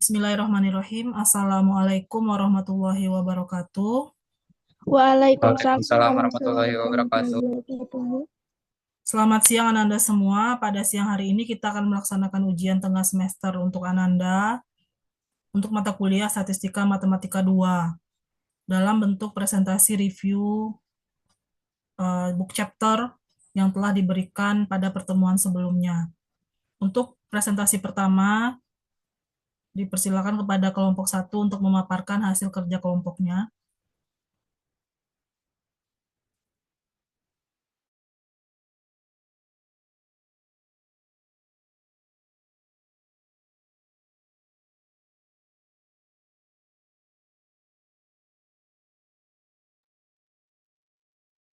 Bismillahirrahmanirrahim. Assalamualaikum warahmatullahi wabarakatuh. Waalaikumsalam Waalaikumsalam warahmatullahi warahmatullahi wabarakatuh. wabarakatuh. Selamat siang Ananda semua. Pada siang hari ini kita akan melaksanakan ujian tengah semester untuk Ananda untuk mata kuliah Statistika Matematika 2 dalam bentuk presentasi review book chapter yang telah diberikan pada pertemuan sebelumnya. Untuk presentasi pertama, dipersilakan kepada kelompok 1 untuk memaparkan hasil kerja kelompoknya.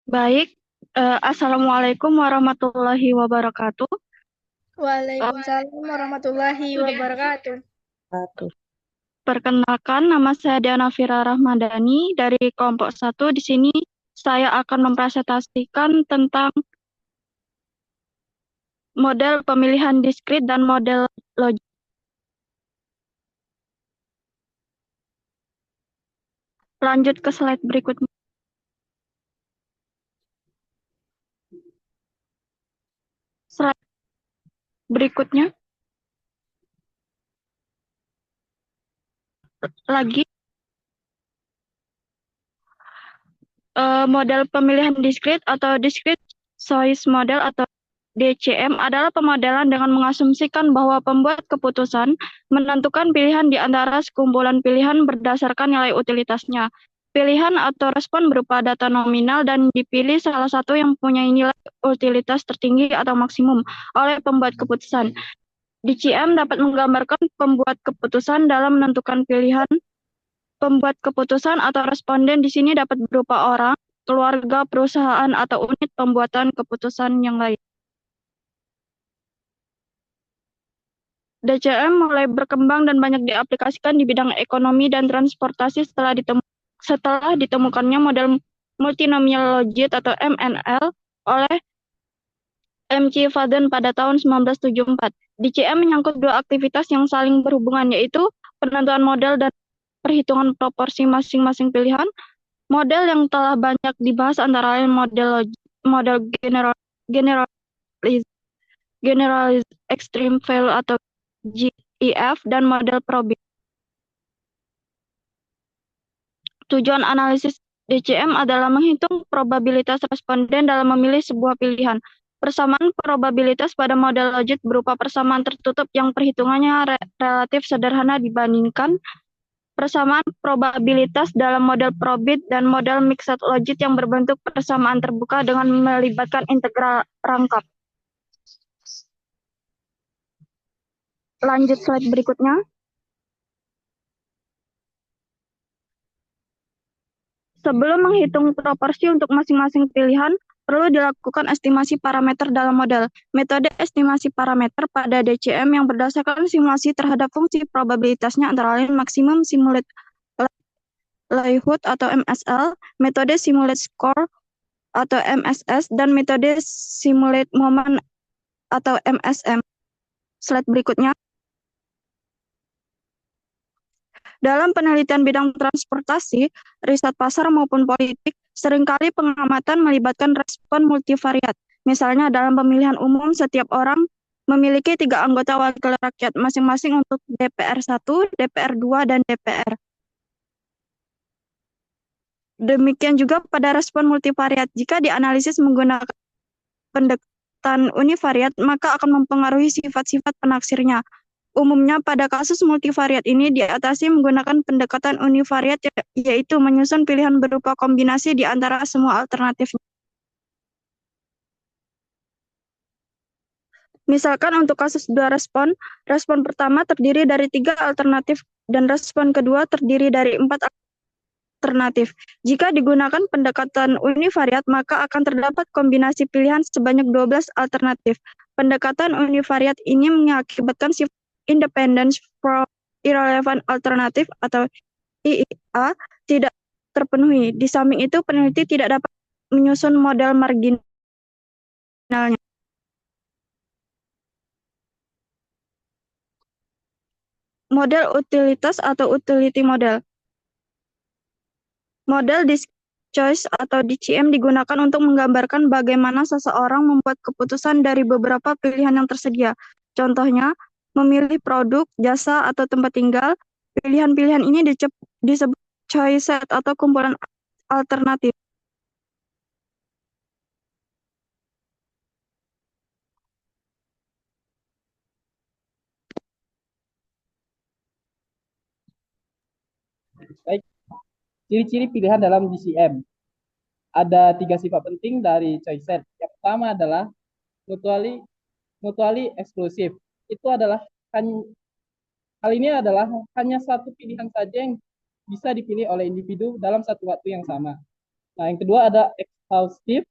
Baik, Assalamualaikum warahmatullahi wabarakatuh. Waalaikumsalam warahmatullahi wabarakatuh. Perkenalkan, nama saya Diana Fira Rahmadani dari kelompok 1. Di sini saya akan mempresentasikan tentang model pemilihan diskrit dan model logik. Lanjut ke slide berikutnya. Slide berikutnya. Lagi. Model pemilihan diskrit atau discrete choice model atau DCM adalah pemodelan dengan mengasumsikan bahwa pembuat keputusan menentukan pilihan di antara sekumpulan pilihan berdasarkan nilai utilitasnya. Pilihan atau respon berupa data nominal dan dipilih salah satu yang punya nilai utilitas tertinggi atau maksimum oleh pembuat keputusan. DCM dapat menggambarkan pembuat keputusan dalam menentukan pilihan. Pembuat keputusan atau responden di sini dapat berupa orang, keluarga, perusahaan, atau unit pembuatan keputusan yang lain. DCM mulai berkembang dan banyak diaplikasikan di bidang ekonomi dan transportasi setelah ditemukannya model multinomial logit atau MNL oleh M.C. Faden pada tahun 1974. DCM menyangkut dua aktivitas yang saling berhubungan, yaitu penentuan model dan perhitungan proporsi masing-masing pilihan. Model yang telah banyak dibahas antara lain model generalized extreme value atau GEF dan model probit. Tujuan analisis DCM adalah menghitung probabilitas responden dalam memilih sebuah pilihan. Persamaan probabilitas pada model logit berupa persamaan tertutup yang perhitungannya relatif sederhana dibandingkan persamaan probabilitas dalam model probit dan model mixed logit yang berbentuk persamaan terbuka dengan melibatkan integral rangkap. Lanjut slide berikutnya. Sebelum menghitung proporsi untuk masing-masing pilihan, perlu dilakukan estimasi parameter dalam model. Metode estimasi parameter pada DCM yang berdasarkan simulasi terhadap fungsi probabilitasnya antara lain maksimum simulate likelihood atau MSL, metode simulate score atau MSS, dan metode simulate moment atau MSM. Slide berikutnya. Dalam penelitian bidang transportasi, riset pasar maupun politik, seringkali pengamatan melibatkan respon multivariat. Misalnya dalam pemilihan umum, setiap orang memiliki 3 anggota wakil rakyat masing-masing untuk DPR 1, DPR 2, dan DPR. Demikian juga pada respon multivariat. Jika dianalisis menggunakan pendekatan univariat, maka akan mempengaruhi sifat-sifat penaksirnya. Umumnya pada kasus multivariat ini diatasi menggunakan pendekatan univariat, yaitu menyusun pilihan berupa kombinasi di antara semua alternatif. Misalkan untuk kasus 2 respon, respon pertama terdiri dari 3 alternatif dan respon kedua terdiri dari 4 alternatif. Jika digunakan pendekatan univariat, maka akan terdapat kombinasi pilihan sebanyak 12 alternatif. Pendekatan univariat ini mengakibatkan sifat independence from irrelevant alternative atau IIA tidak terpenuhi. Di samping itu, peneliti tidak dapat menyusun model marginalnya. model utilitas atau utility model. Model disk choice atau DCM digunakan untuk menggambarkan bagaimana seseorang membuat keputusan dari beberapa pilihan yang tersedia. Contohnya, memilih produk, jasa, atau tempat tinggal. Pilihan-pilihan ini disebut choice set atau kumpulan alternatif. Baik, ciri-ciri pilihan dalam DCM. Ada 3 sifat penting dari choice set. Yang pertama adalah mutually eksklusif. Itu adalah hal ini adalah hanya satu pilihan saja yang bisa dipilih oleh individu dalam satu waktu yang sama. Nah, yang kedua ada exhaustive.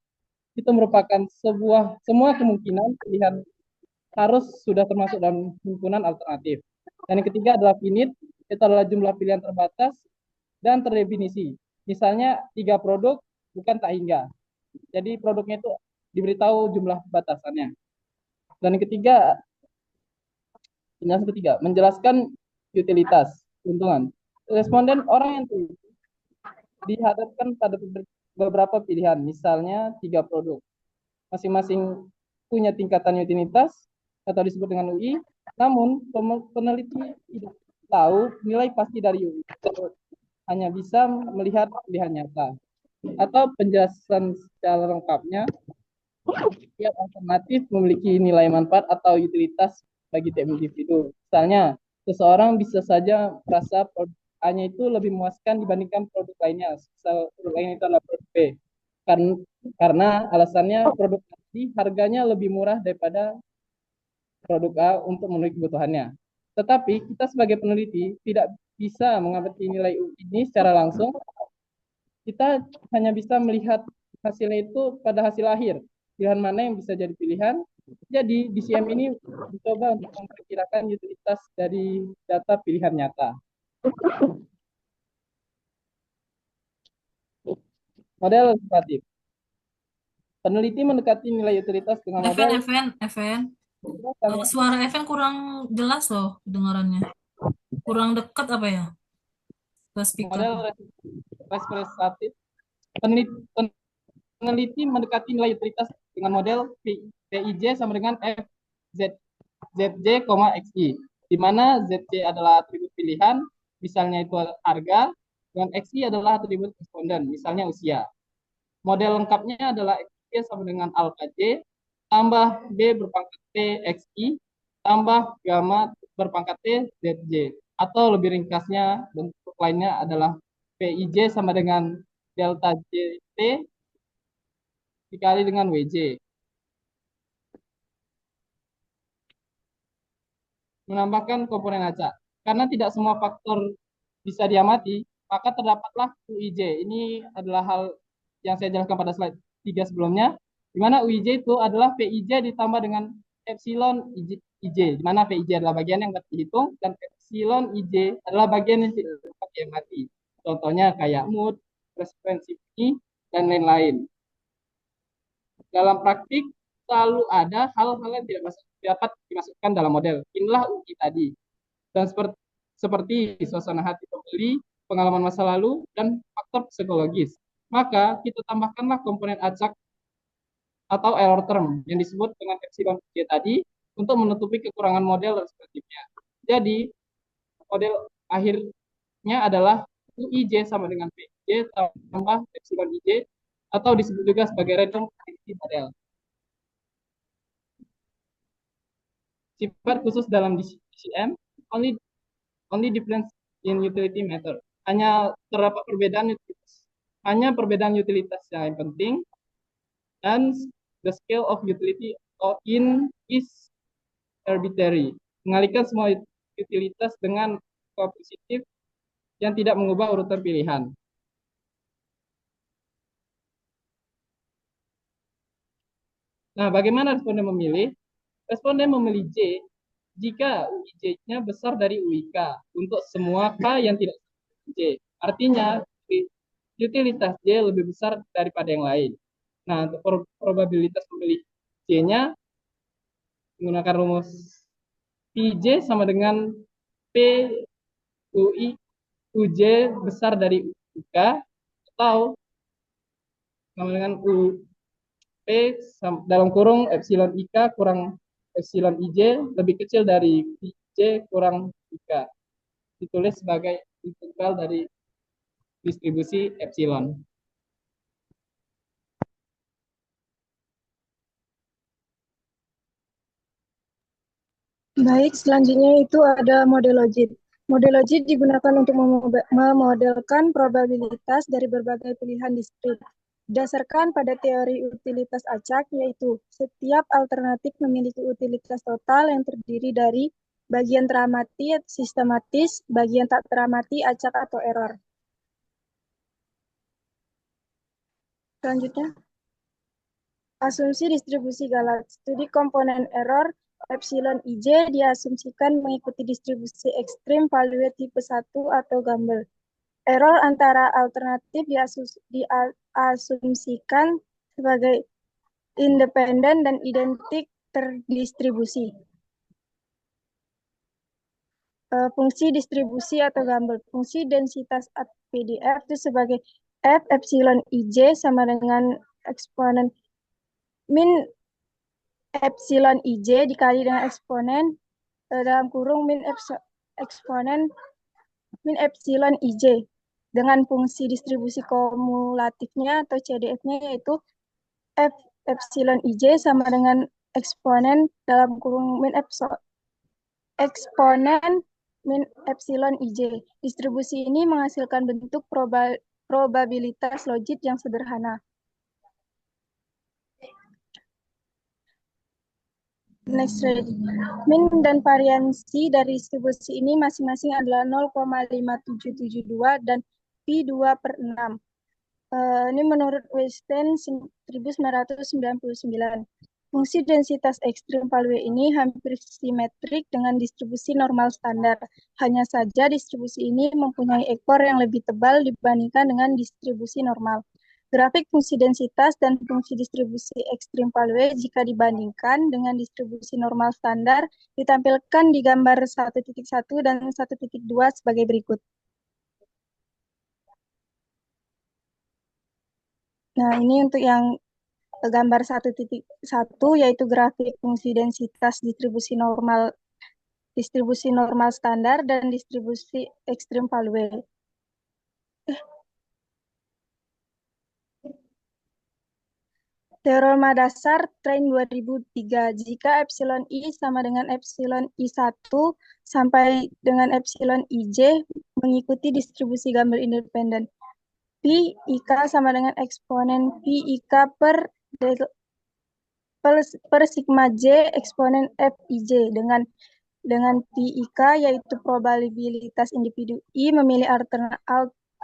Itu merupakan semua kemungkinan pilihan harus sudah termasuk dalam himpunan alternatif. Dan yang ketiga adalah finite. Itu adalah jumlah pilihan terbatas dan terdefinisi. Misalnya 3 produk bukan tak hingga. Jadi produknya itu diberitahu jumlah batasannya. Dan yang ketiga, penjelasan ketiga, menjelaskan utilitas, keuntungan. Responden orang yang dihadapkan pada beberapa pilihan, misalnya 3 produk. Masing-masing punya tingkatan utilitas atau disebut dengan UI, namun peneliti tidak tahu nilai pasti dari UI. Hanya bisa melihat pilihan nyata. Atau penjelasan secara lengkapnya, setiap alternatif memiliki nilai manfaat atau utilitas bagi tiap individu. Misalnya, seseorang bisa saja merasa produk A-nya itu lebih memuaskan dibandingkan produk lainnya. Misal produk lain itu adalah produk B. Karena alasannya produk tadi harganya lebih murah daripada produk A untuk memenuhi kebutuhannya. Tetapi kita sebagai peneliti tidak bisa mengamati nilai ini secara langsung. Kita hanya bisa melihat hasilnya itu pada hasil akhir. Pilihan mana yang bisa jadi pilihan. Jadi DCM ini mencoba untuk memperkirakan utilitas dari data pilihan nyata. Model kuantitatif. Peneliti mendekati nilai utilitas dengan model. Evan. Suara Evan kurang jelas loh dengarannya. Kurang dekat apa ya? Ke speaker. Model representatif. Peneliti mendekati nilai utilitas dengan model PIJ sama dengan ZJ, XI, di mana ZJ adalah atribut pilihan, misalnya itu harga, dan XI adalah atribut responden, misalnya usia. Model lengkapnya adalah XI sama dengan alpha J, tambah B berpangkat T XI, tambah gamma berpangkat T ZJ. Atau lebih ringkasnya, bentuk lainnya adalah PIJ sama dengan delta JT dikali dengan WJ. Menambahkan komponen acak. Karena tidak semua faktor bisa diamati, maka terdapatlah UIJ. Ini adalah hal yang saya jelaskan pada slide 3 sebelumnya, di mana UIJ itu adalah PIJ ditambah dengan epsilon IJ, di mana PIJ adalah bagian yang dapat dihitung, dan epsilon IJ adalah bagian yang tidak dapat diamati. Contohnya kayak mood, frekuensi, dan lain-lain. Dalam praktik, selalu ada hal-hal yang tidak dapat dimasukkan dalam model. Inilah UI tadi. Dan seperti suasana hati pembeli, pengalaman masa lalu, dan faktor psikologis. Maka kita tambahkanlah komponen acak atau error term yang disebut dengan epsilon J tadi untuk menutupi kekurangan model responsifnya. Jadi, model akhirnya adalah UIJ sama dengan PIJ tambah epsilon IJ atau disebut juga sebagai random predictive model. Sifat khusus dalam DCM, only difference in utility matter. Hanya terdapat perbedaan utilitas yang penting, and the scale of utility is arbitrary. Mengalihkan semua utilitas dengan koefisien yang tidak mengubah urutan pilihan. Nah, bagaimana responden memilih? Responden memilih J jika UIJ-nya besar dari UIK untuk semua K yang tidak J. Artinya, utilitas J lebih besar daripada yang lain. Nah, untuk probabilitas memilih J-nya menggunakan rumus PJ sama dengan P UI UJ besar dari UK, atau sama dengan P dalam kurung epsilon IK kurang epsilon IJ lebih kecil dari IJ kurang IK. Ditulis sebagai integral dari distribusi epsilon. Baik, selanjutnya itu ada model logit. Model logit digunakan untuk memodelkan probabilitas dari berbagai pilihan diskrit. Berdasarkan pada teori utilitas acak, yaitu setiap alternatif memiliki utilitas total yang terdiri dari bagian teramati sistematis, bagian tak teramati acak atau error. Selanjutnya, asumsi distribusi Galat. Studi komponen error epsilon IJ diasumsikan mengikuti distribusi ekstrim value tipe 1 atau Gamble. Error antara alternatif diasumsikan sebagai independen dan identik terdistribusi. Fungsi distribusi atau Gamble. Fungsi densitas PDF itu sebagai F epsilon IJ sama dengan eksponen min epsilon IJ dikali dengan eksponen dalam kurung min eksponen min epsilon IJ dengan fungsi distribusi kumulatifnya atau CDF-nya yaitu F epsilon IJ sama dengan eksponen dalam kurung min eksponen min epsilon IJ. Distribusi ini menghasilkan bentuk probabilitas logit yang sederhana. Next slide. Min dan variansi dari distribusi ini masing-masing adalah 0,5772 dan pi 2/6. Ini menurut Weisstein 1999. Fungsi densitas ekstrim value ini hampir simetrik dengan distribusi normal standar. Hanya saja distribusi ini mempunyai ekor yang lebih tebal dibandingkan dengan distribusi normal. Grafik fungsi densitas dan fungsi distribusi ekstrim value jika dibandingkan dengan distribusi normal standar ditampilkan di gambar 1.1 dan 1.2 sebagai berikut. Nah, ini untuk yang gambar 1.1 yaitu grafik fungsi densitas distribusi normal standar dan distribusi ekstrim value. Teorema dasar Train 2003, jika epsilon I sama dengan epsilon I1 sampai dengan epsilon IJ mengikuti distribusi Gamble independen. Pi IK sama dengan eksponen Pi IK per sigma J eksponen F IJ dengan Pi IK yaitu probabilitas individu I memilih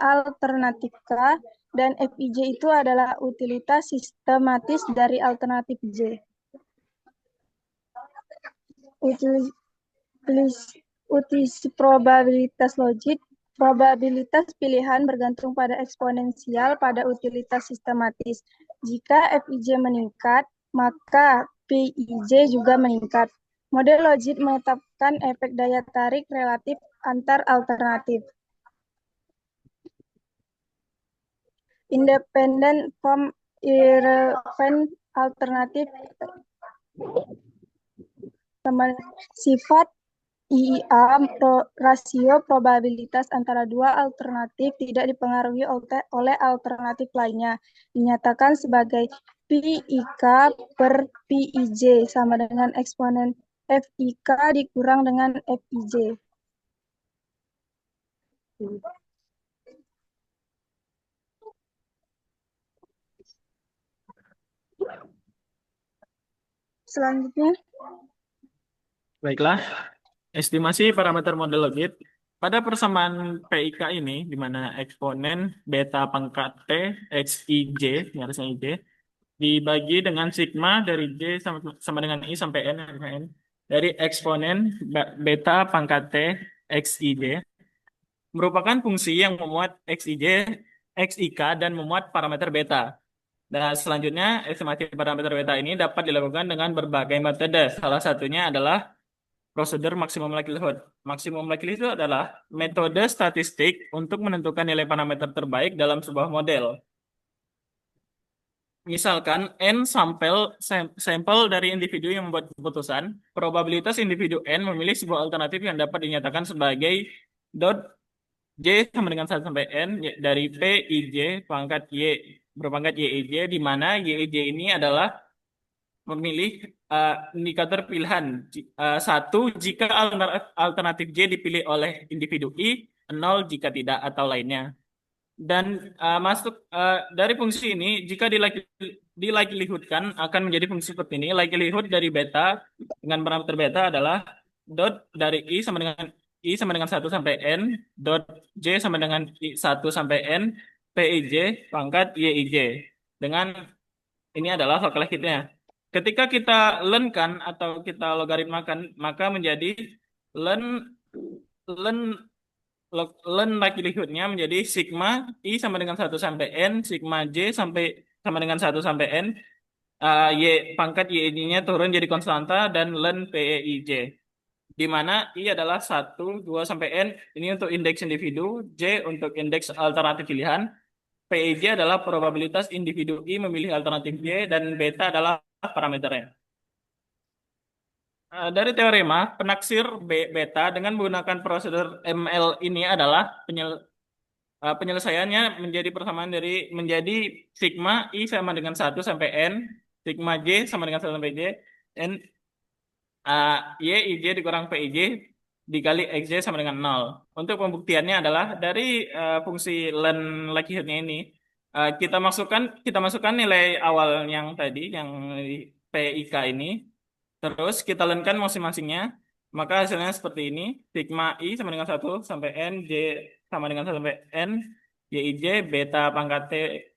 alternatif K dan FIJ itu adalah utilitas sistematis dari alternatif J. Utilisi probabilitas logit, probabilitas pilihan bergantung pada eksponensial pada utilitas sistematis. Jika FIJ meningkat, maka PIJ juga meningkat. Model logit menetapkan efek daya tarik relatif antar alternatif. Independent from irrelevant alternatif sifat IIA rasio probabilitas antara dua alternatif tidak dipengaruhi oleh alternatif lainnya. Dinyatakan sebagai PIK per PIJ sama dengan eksponen FIK dikurang dengan FIJ. Selanjutnya. Baiklah, estimasi parameter model logit. Pada persamaan PIK ini, di mana eksponen beta pangkat T, XIJ, garisnya IJ, dibagi dengan sigma dari J sama dengan I sampai N, dari eksponen beta pangkat T, XIJ, merupakan fungsi yang memuat XIJ, XIK, dan memuat parameter beta. Dan selanjutnya, estimasi parameter beta ini dapat dilakukan dengan berbagai metode. Salah satunya adalah prosedur maksimum likelihood. Maksimum likelihood adalah metode statistik untuk menentukan nilai parameter terbaik dalam sebuah model. Misalkan N sampel dari individu yang membuat keputusan, probabilitas individu N memilih sebuah alternatif yang dapat dinyatakan sebagai dot J sama dengan 1 sampai N dari P I J pangkat Y berpangkat YIJ, di mana YIJ ini adalah memilih indikator pilihan. Satu, jika alternatif J dipilih oleh individu I, 0 jika tidak, atau lainnya. Dan dari fungsi ini, jika di-likelihoodkan akan menjadi fungsi seperti ini. Likelihood dari beta dengan parameter beta adalah dot dari I sama dengan 1 sampai N, dot J sama dengan 1 sampai N, PIJ pangkat YIJ. Dengan ini adalah likelihood-nya. Ketika kita learn-kan atau kita logaritmakan, maka menjadi learn likelihood-nya menjadi sigma I sama dengan 1 sampai N, sigma J sama dengan 1 sampai N, Y pangkat Y-nya turun jadi konstanta, dan learn PEIJ. Di mana I adalah 1, 2 sampai N, ini untuk indeks individu, J untuk indeks alternatif pilihan, PIJ adalah probabilitas individu I memilih alternatif J, dan beta adalah parameternya. Dari teorema, penaksir beta dengan menggunakan prosedur ML ini adalah penyelesaiannya menjadi persamaan menjadi sigma I sama dengan 1 sampai N, sigma J sama dengan 1 sampai J, N, YIJ dikurang PIJ dikali XJ sama dengan 0. Untuk pembuktiannya adalah dari fungsi learn likelihood-nya ini, kita masukkan nilai awal yang tadi, yang PIK ini, terus kita learn-kan masing-masingnya, maka hasilnya seperti ini. Sigma I sama dengan 1 sampai N, J sama dengan 1 sampai N, YIJ, beta pangkat T,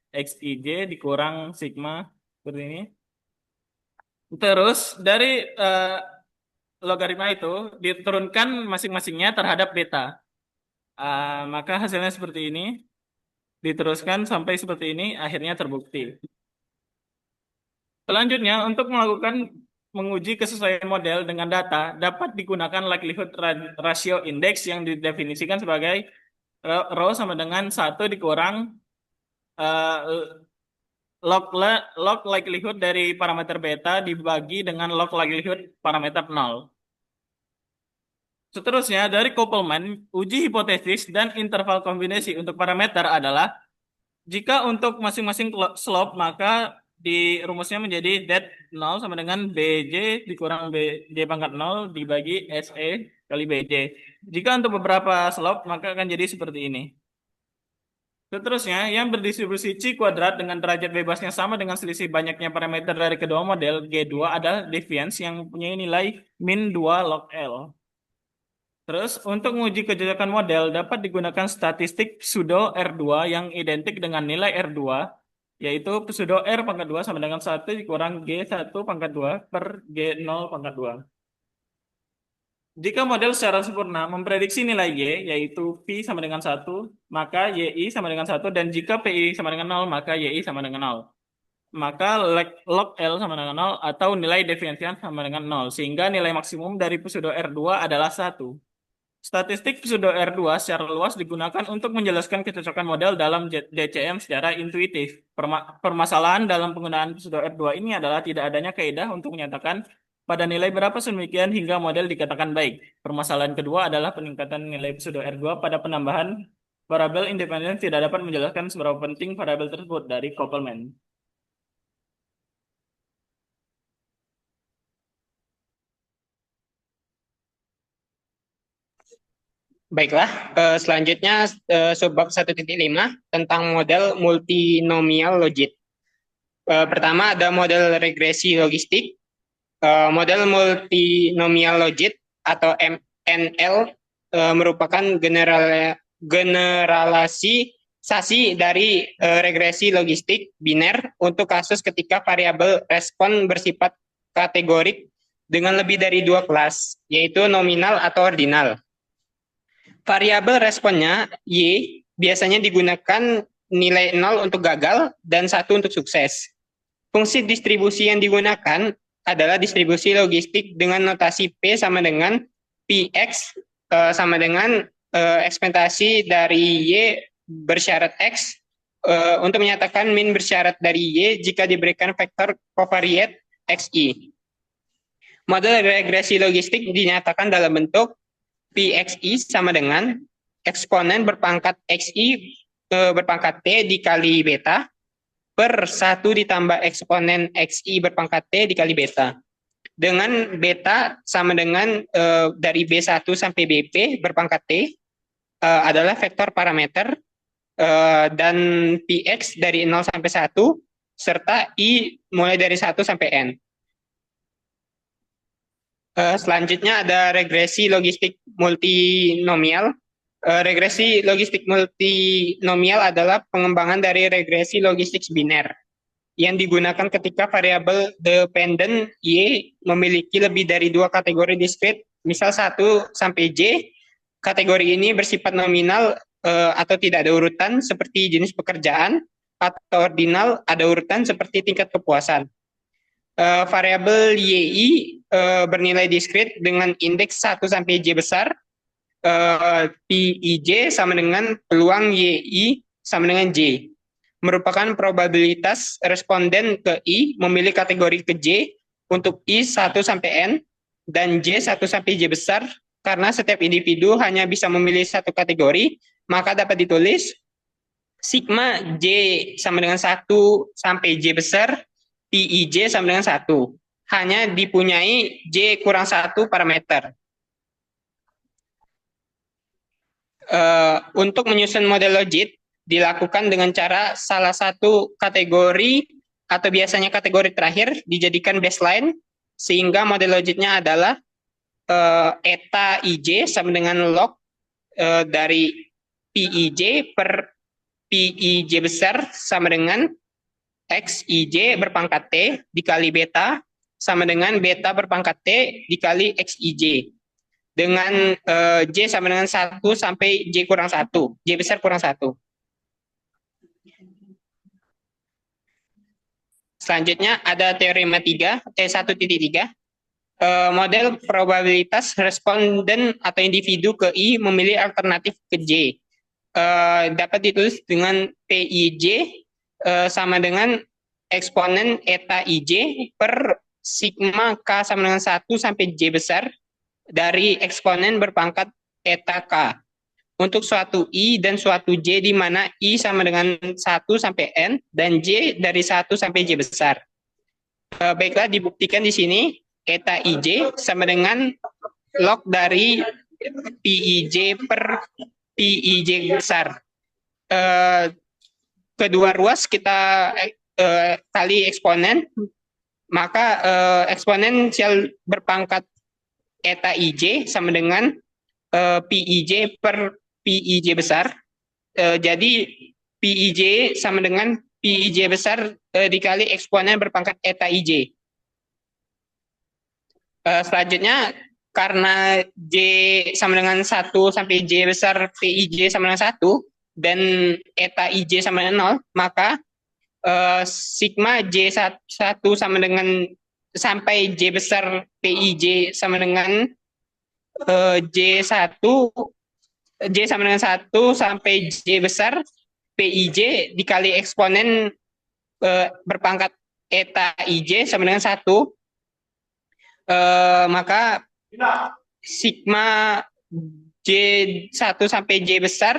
XIJ dikurang sigma, seperti ini. Terus dari logaritma itu diturunkan masing-masingnya terhadap beta. Maka hasilnya seperti ini. Diteruskan sampai seperti ini, akhirnya terbukti. Selanjutnya, untuk menguji kesesuaian model dengan data, dapat digunakan likelihood ratio index yang didefinisikan sebagai rho sama dengan 1 dikurang log likelihood dari parameter beta dibagi dengan log likelihood parameter 0. Seterusnya, dari Koppelman, uji hipotesis dan interval kombinasi untuk parameter adalah jika untuk masing-masing slope, maka di rumusnya menjadi that 0 sama dengan BJ dikurang BJ pangkat 0 dibagi SE kali BJ. Jika untuk beberapa slope, maka akan jadi seperti ini. Seterusnya, yang berdistribusi C kuadrat dengan derajat bebasnya sama dengan selisih banyaknya parameter dari kedua model, G2 adalah deviance yang mempunyai nilai min 2 log L. Terus, untuk menguji kecocokan model, dapat digunakan statistik pseudo R2 yang identik dengan nilai R2, yaitu pseudo R pangkat 2 sama dengan 1 dikurang G1 pangkat 2 per G0 pangkat 2. Jika model secara sempurna memprediksi nilai Y, yaitu P sama dengan 1, maka YI sama dengan 1, dan jika PI sama dengan 0, maka YI sama dengan 0. Maka log L sama dengan 0 atau nilai deviansian sama dengan 0, sehingga nilai maksimum dari pseudo R2 adalah 1. Statistik pseudo R2 secara luas digunakan untuk menjelaskan kecocokan model dalam DCM secara intuitif. Permasalahan dalam penggunaan pseudo R2 ini adalah tidak adanya kaidah untuk menyatakan pada nilai berapa sedemikian hingga model dikatakan baik. Permasalahan kedua adalah peningkatan nilai pseudo R2 pada penambahan variabel independen tidak dapat menjelaskan seberapa penting variabel tersebut dari Koppelman. Baiklah, selanjutnya subbab 1.5 tentang model multinomial logit. Pertama ada model regresi logistik. Model multinomial logit atau MNL merupakan generalisasi dari regresi logistik biner untuk kasus ketika variabel respon bersifat kategorik dengan lebih dari 2 kelas, yaitu nominal atau ordinal. Variabel responnya Y biasanya digunakan nilai 0 untuk gagal dan 1 untuk sukses. Fungsi distribusi yang digunakan adalah distribusi logistik dengan notasi P sama dengan Px sama dengan ekspektasi dari Y bersyarat X untuk menyatakan min bersyarat dari Y jika diberikan vektor covariate XI. Model regresi logistik dinyatakan dalam bentuk Pxi sama dengan eksponen berpangkat Xi berpangkat T dikali beta per 1 ditambah eksponen Xi berpangkat T dikali beta. Dengan beta sama dengan dari B1 sampai BP berpangkat T adalah vektor parameter dan Px dari 0 sampai 1 serta I mulai dari 1 sampai N. Selanjutnya ada regresi logistik multinomial. Regresi logistik multinomial adalah pengembangan dari regresi logistik biner yang digunakan ketika variabel dependent Y memiliki lebih dari 2 kategori diskrit, misal 1 sampai J. Kategori ini bersifat nominal atau tidak ada urutan seperti jenis pekerjaan, atau ordinal ada urutan seperti tingkat kepuasan. Variabel YI bernilai diskrit dengan indeks 1 sampai J besar, PIJ sama dengan peluang YI sama dengan J, merupakan probabilitas responden ke I memilih kategori ke J untuk I 1 sampai N dan J 1 sampai J besar. Karena setiap individu hanya bisa memilih satu kategori, maka dapat ditulis sigma J sama dengan 1 sampai J besar, PIJ sama dengan 1. Hanya dipunyai J kurang 1 parameter. Untuk menyusun model logit dilakukan dengan cara salah satu kategori atau biasanya kategori terakhir dijadikan baseline, sehingga model logitnya adalah eta IJ sama dengan log dari PIJ per PIJ besar sama dengan XIJ berpangkat T dikali beta sama dengan beta berpangkat T dikali XIJ. Dengan J sama dengan 1 sampai J kurang 1. J besar kurang 1. Selanjutnya ada teorema 3, T1.3. Model probabilitas responden atau individu ke I memilih alternatif ke J. Dapat ditulis dengan PIJ sama dengan eksponen eta IJ per sigma K sama dengan 1 sampai J besar dari eksponen berpangkat eta K untuk suatu I dan suatu J di mana I sama dengan 1 sampai N dan J dari 1 sampai J besar. Baiklah, dibuktikan di sini eta IJ sama dengan log dari PIJ per PIJ besar. Kedua ruas kita kali eksponen, maka eksponensial berpangkat eta IJ sama dengan PIJ per PIJ besar. Jadi PIJ sama dengan PIJ besar dikali eksponen berpangkat eta IJ. Selanjutnya, karena J sama dengan 1 sampai J besar PIJ sama dengan 1 dan eta IJ sama dengan 0, maka sigma J1 sama dengan sampai J besar PIJ sama dengan J1 J sama dengan 1 sampai J besar PIJ dikali eksponen berpangkat eta IJ sama dengan 1, maka sigma J1 sampai J besar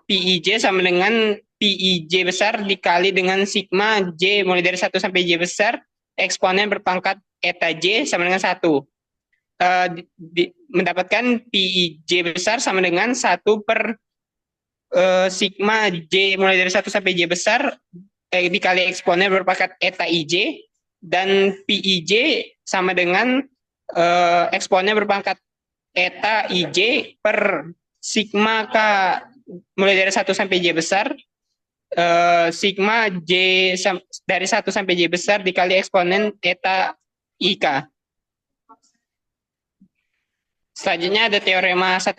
PIJ sama dengan PIJ besar dikali dengan sigma J mulai dari 1 sampai J besar eksponen berpangkat eta J sama dengan 1. Mendapatkan PIJ besar sama dengan 1 per sigma J mulai dari 1 sampai J besar dikali eksponen berpangkat eta IJ, dan PIJ sama dengan eksponen berpangkat eta IJ per sigma K mulai dari 1 sampai J besar sigma J dari 1 sampai J besar dikali eksponen eta IK. Selanjutnya ada teorema 1.4.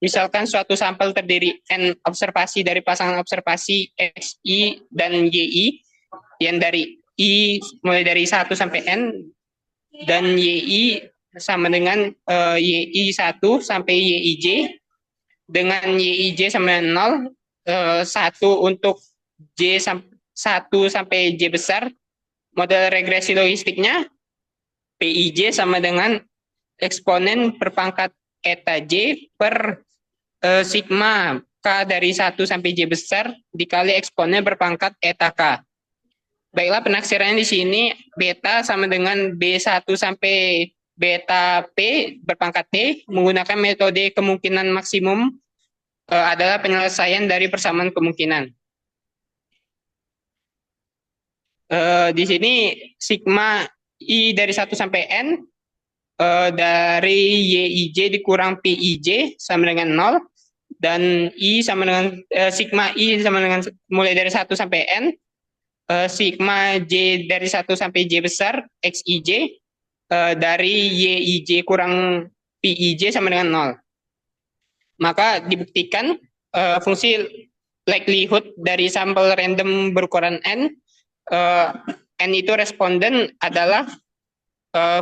Misalkan suatu sampel terdiri N observasi dari pasangan observasi XI dan YI yang dari I mulai dari 1 sampai N, dan YI sama dengan YI 1 sampai YIJ, dengan YIJ sama dengan 0, 1 untuk J 1 sampai J besar. Model regresi logistiknya PIJ sama dengan eksponen berpangkat eta J per sigma K dari 1 sampai J besar dikali eksponen berpangkat eta K. Baiklah, penaksirannya di sini beta sama dengan B1 sampai beta P berpangkat T menggunakan metode kemungkinan maksimum adalah penyelesaian dari persamaan kemungkinan. Di sini sigma I dari 1 sampai N dari YIJ dikurang PIJ sama dengan 0, dan I sama dengan sigma I sama dengan mulai dari 1 sampai N, sigma J dari 1 sampai J besar XIJ dari YIJ kurang PIJ sama dengan 0. Maka dibuktikan fungsi likelihood dari sampel random berukuran N itu responden adalah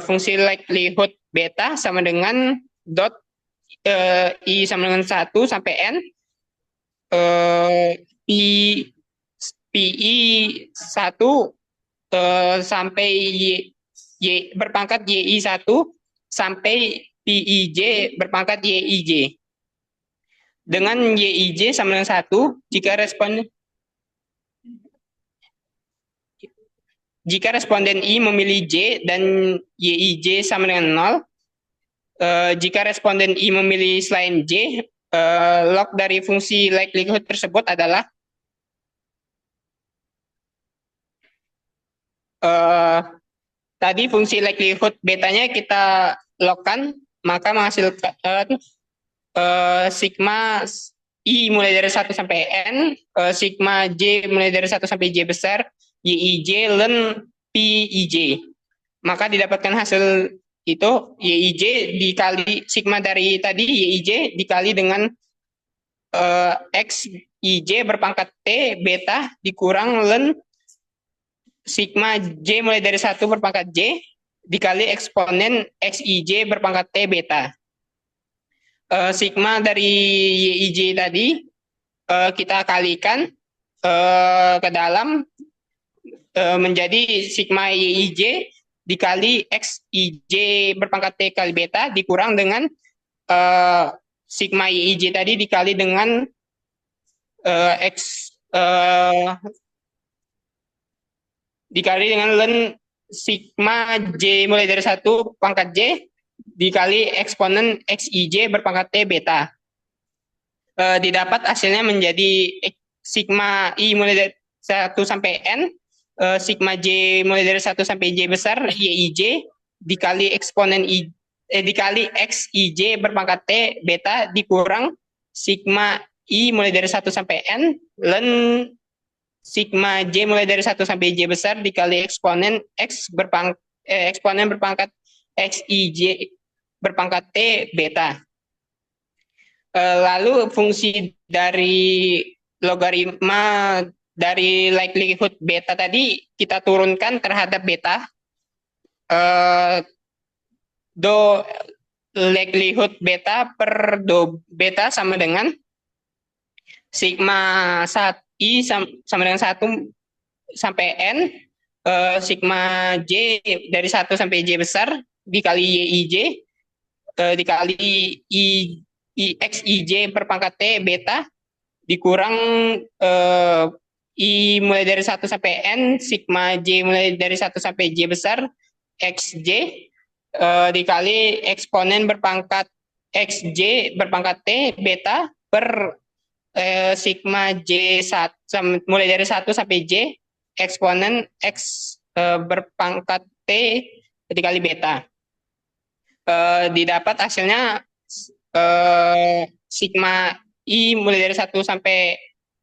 fungsi likelihood beta sama dengan dot I sama dengan 1 sampai N PI 1 sampai Y berpangkat YI 1 sampai PIJ berpangkat YIJ. Dengan YIJ sama dengan 1, jika responden I memilih J dan YIJ sama dengan 0, jika responden I memilih selain J, log dari fungsi likelihood tersebut adalah tadi fungsi likelihood betanya kita logkan, maka menghasilkan sigma I mulai dari 1 sampai N, sigma J mulai dari 1 sampai J besar, YIJ ln PIJ. Maka didapatkan hasil itu YIJ dikali sigma dari tadi YIJ dikali dengan XIJ berpangkat T beta dikurang ln sigma J mulai dari 1 berpangkat J dikali eksponen XIJ berpangkat T beta. Sigma dari YIJ tadi kita kalikan ke dalam menjadi sigma YIJ dikali XIJ berpangkat T kali beta dikurang dengan sigma YIJ tadi dikali dengan dikali dengan ln sigma J mulai dari 1 pangkat J dikali eksponen XIJ berpangkat T beta. Didapat hasilnya menjadi sigma I mulai dari 1 sampai N, sigma J mulai dari 1 sampai J besar YIJ dikali eksponen dikali XIJ berpangkat T beta dikurang sigma I mulai dari 1 sampai N ln sigma J mulai dari 1 sampai J besar dikali eksponen eksponen berpangkat XIJ berpangkat T beta. Lalu fungsi dari logaritma dari likelihood beta tadi kita turunkan terhadap beta. Do likelihood beta per do beta sama dengan sigma I sama dengan 1 sampai N, sigma J dari 1 sampai J besar dikali YIJ dikali XIJ berpangkat T beta dikurang I mulai dari 1 sampai N, sigma J mulai dari 1 sampai J besar XJ dikali eksponen berpangkat XJ berpangkat T beta per sigma J mulai dari 1 sampai J eksponen X berpangkat T dikali beta. Didapat hasilnya sigma I mulai dari 1 sampai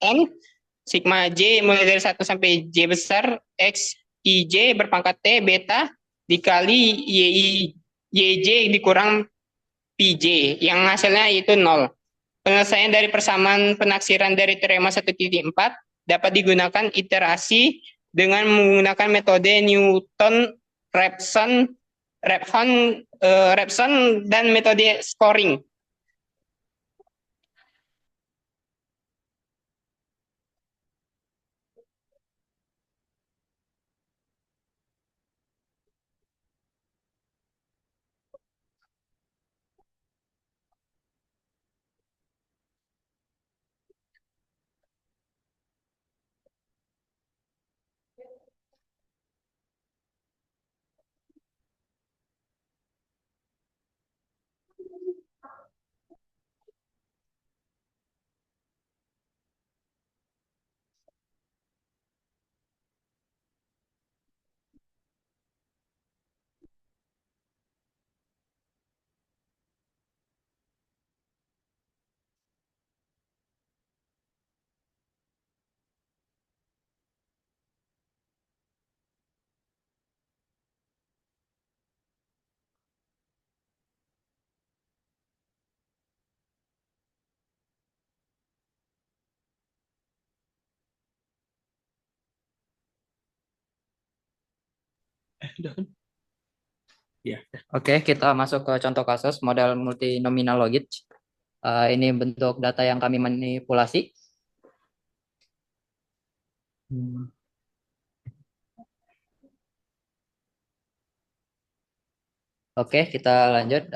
N, sigma J mulai dari 1 sampai J besar XIJ berpangkat T beta dikali YJ dikurang PJ yang hasilnya itu 0. Penyelesaian dari persamaan penaksiran dari teorema 1.4 dapat digunakan iterasi dengan menggunakan metode Newton, Raphson, dan metode scoring. Ya. Oke, kita masuk ke contoh kasus model multinomial logit. Ini bentuk data yang kami manipulasi. Oke, kita lanjut.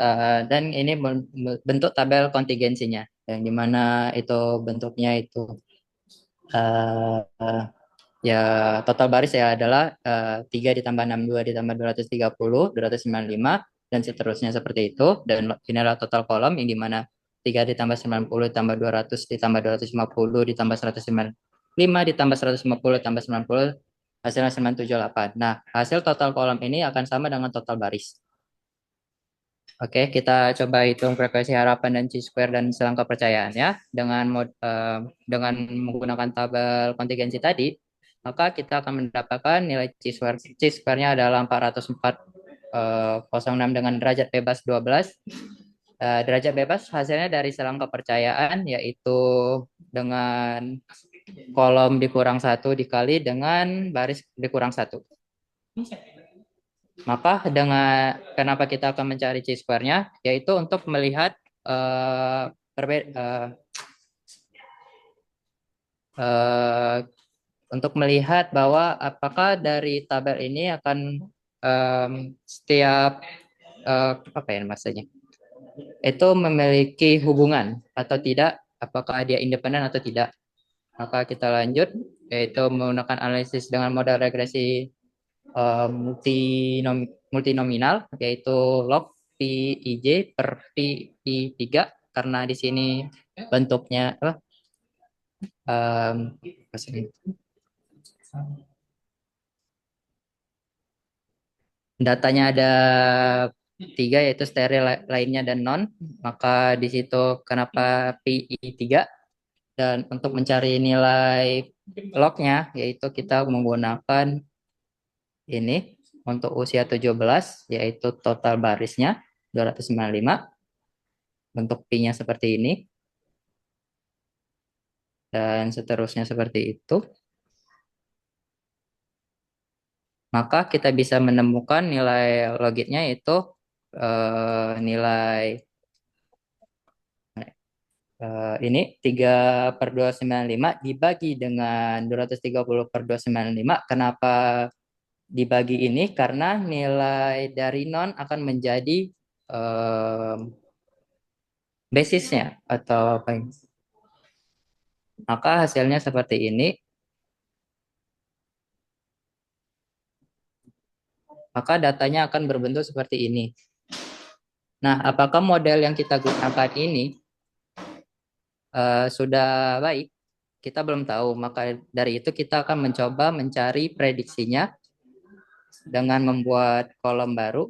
Dan ini bentuk tabel kontingensinya, yang dimana itu bentuknya itu ya total baris ya adalah 3 ditambah 62 ditambah 230, 295, dan seterusnya seperti itu. Dan ini adalah total kolom yang dimana 3 ditambah 90 ditambah 200 ditambah 250 ditambah 195 ditambah 150 ditambah 90 hasilnya 978. Nah, hasil total kolom ini akan sama dengan total baris. Oke, kita coba hitung frekuensi harapan dan chi-square dan selang kepercayaan ya. Dengan menggunakan tabel kontingensi tadi, maka kita akan mendapatkan nilai chi-square-nya adalah 404,06 dengan derajat bebas 12. Derajat bebas hasilnya dari selang kepercayaan, yaitu dengan kolom dikurang 1 dikali dengan baris dikurang 1. Maka kenapa kita akan mencari chi-square-nya, yaitu untuk melihat untuk melihat bahwa apakah dari tabel ini akan setiap apa ya maksudnya, itu memiliki hubungan atau tidak, apakah dia independen atau tidak. Maka kita lanjut, yaitu menggunakan analisis dengan model regresi multinominal, yaitu log PIJ per PI3, karena di sini bentuknya datanya ada 3, yaitu steril lainnya dan non, maka di situ kenapa PI3. Dan untuk mencari nilai lognya, yaitu kita menggunakan ini untuk usia 17, yaitu total barisnya 295. Bentuk P-nya seperti ini. Dan seterusnya seperti itu. Maka kita bisa menemukan nilai logitnya, yaitu nilai ini 3/295 dibagi dengan 230/295. Kenapa dibagi ini? Karena nilai dari non akan menjadi basisnya atau apa ini. Maka hasilnya seperti ini. Maka datanya akan berbentuk seperti ini. Nah, apakah model yang kita gunakan ini sudah baik? Kita belum tahu. Maka dari itu kita akan mencoba mencari prediksinya dengan membuat kolom baru.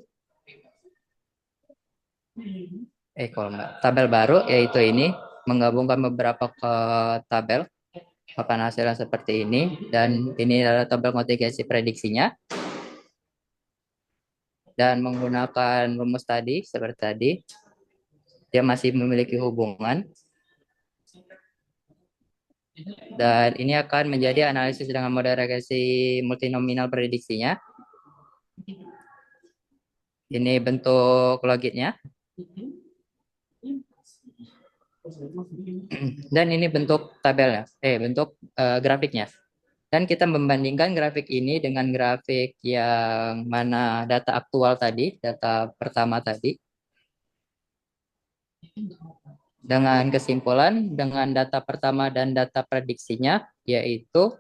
Tabel baru, yaitu ini, menggabungkan beberapa tabel. Akan hasilnya seperti ini. Dan ini adalah tabel kontingensi prediksinya. Dan menggunakan rumus tadi, seperti tadi, dia masih memiliki hubungan. Dan ini akan menjadi analisis dengan model regresi multinominal prediksinya. Ini bentuk logiknya. Dan ini bentuk tabelnya, bentuk grafiknya. Dan kita membandingkan grafik ini dengan grafik yang mana data aktual tadi, data pertama tadi. Dengan kesimpulan, dengan data pertama dan data prediksinya, yaitu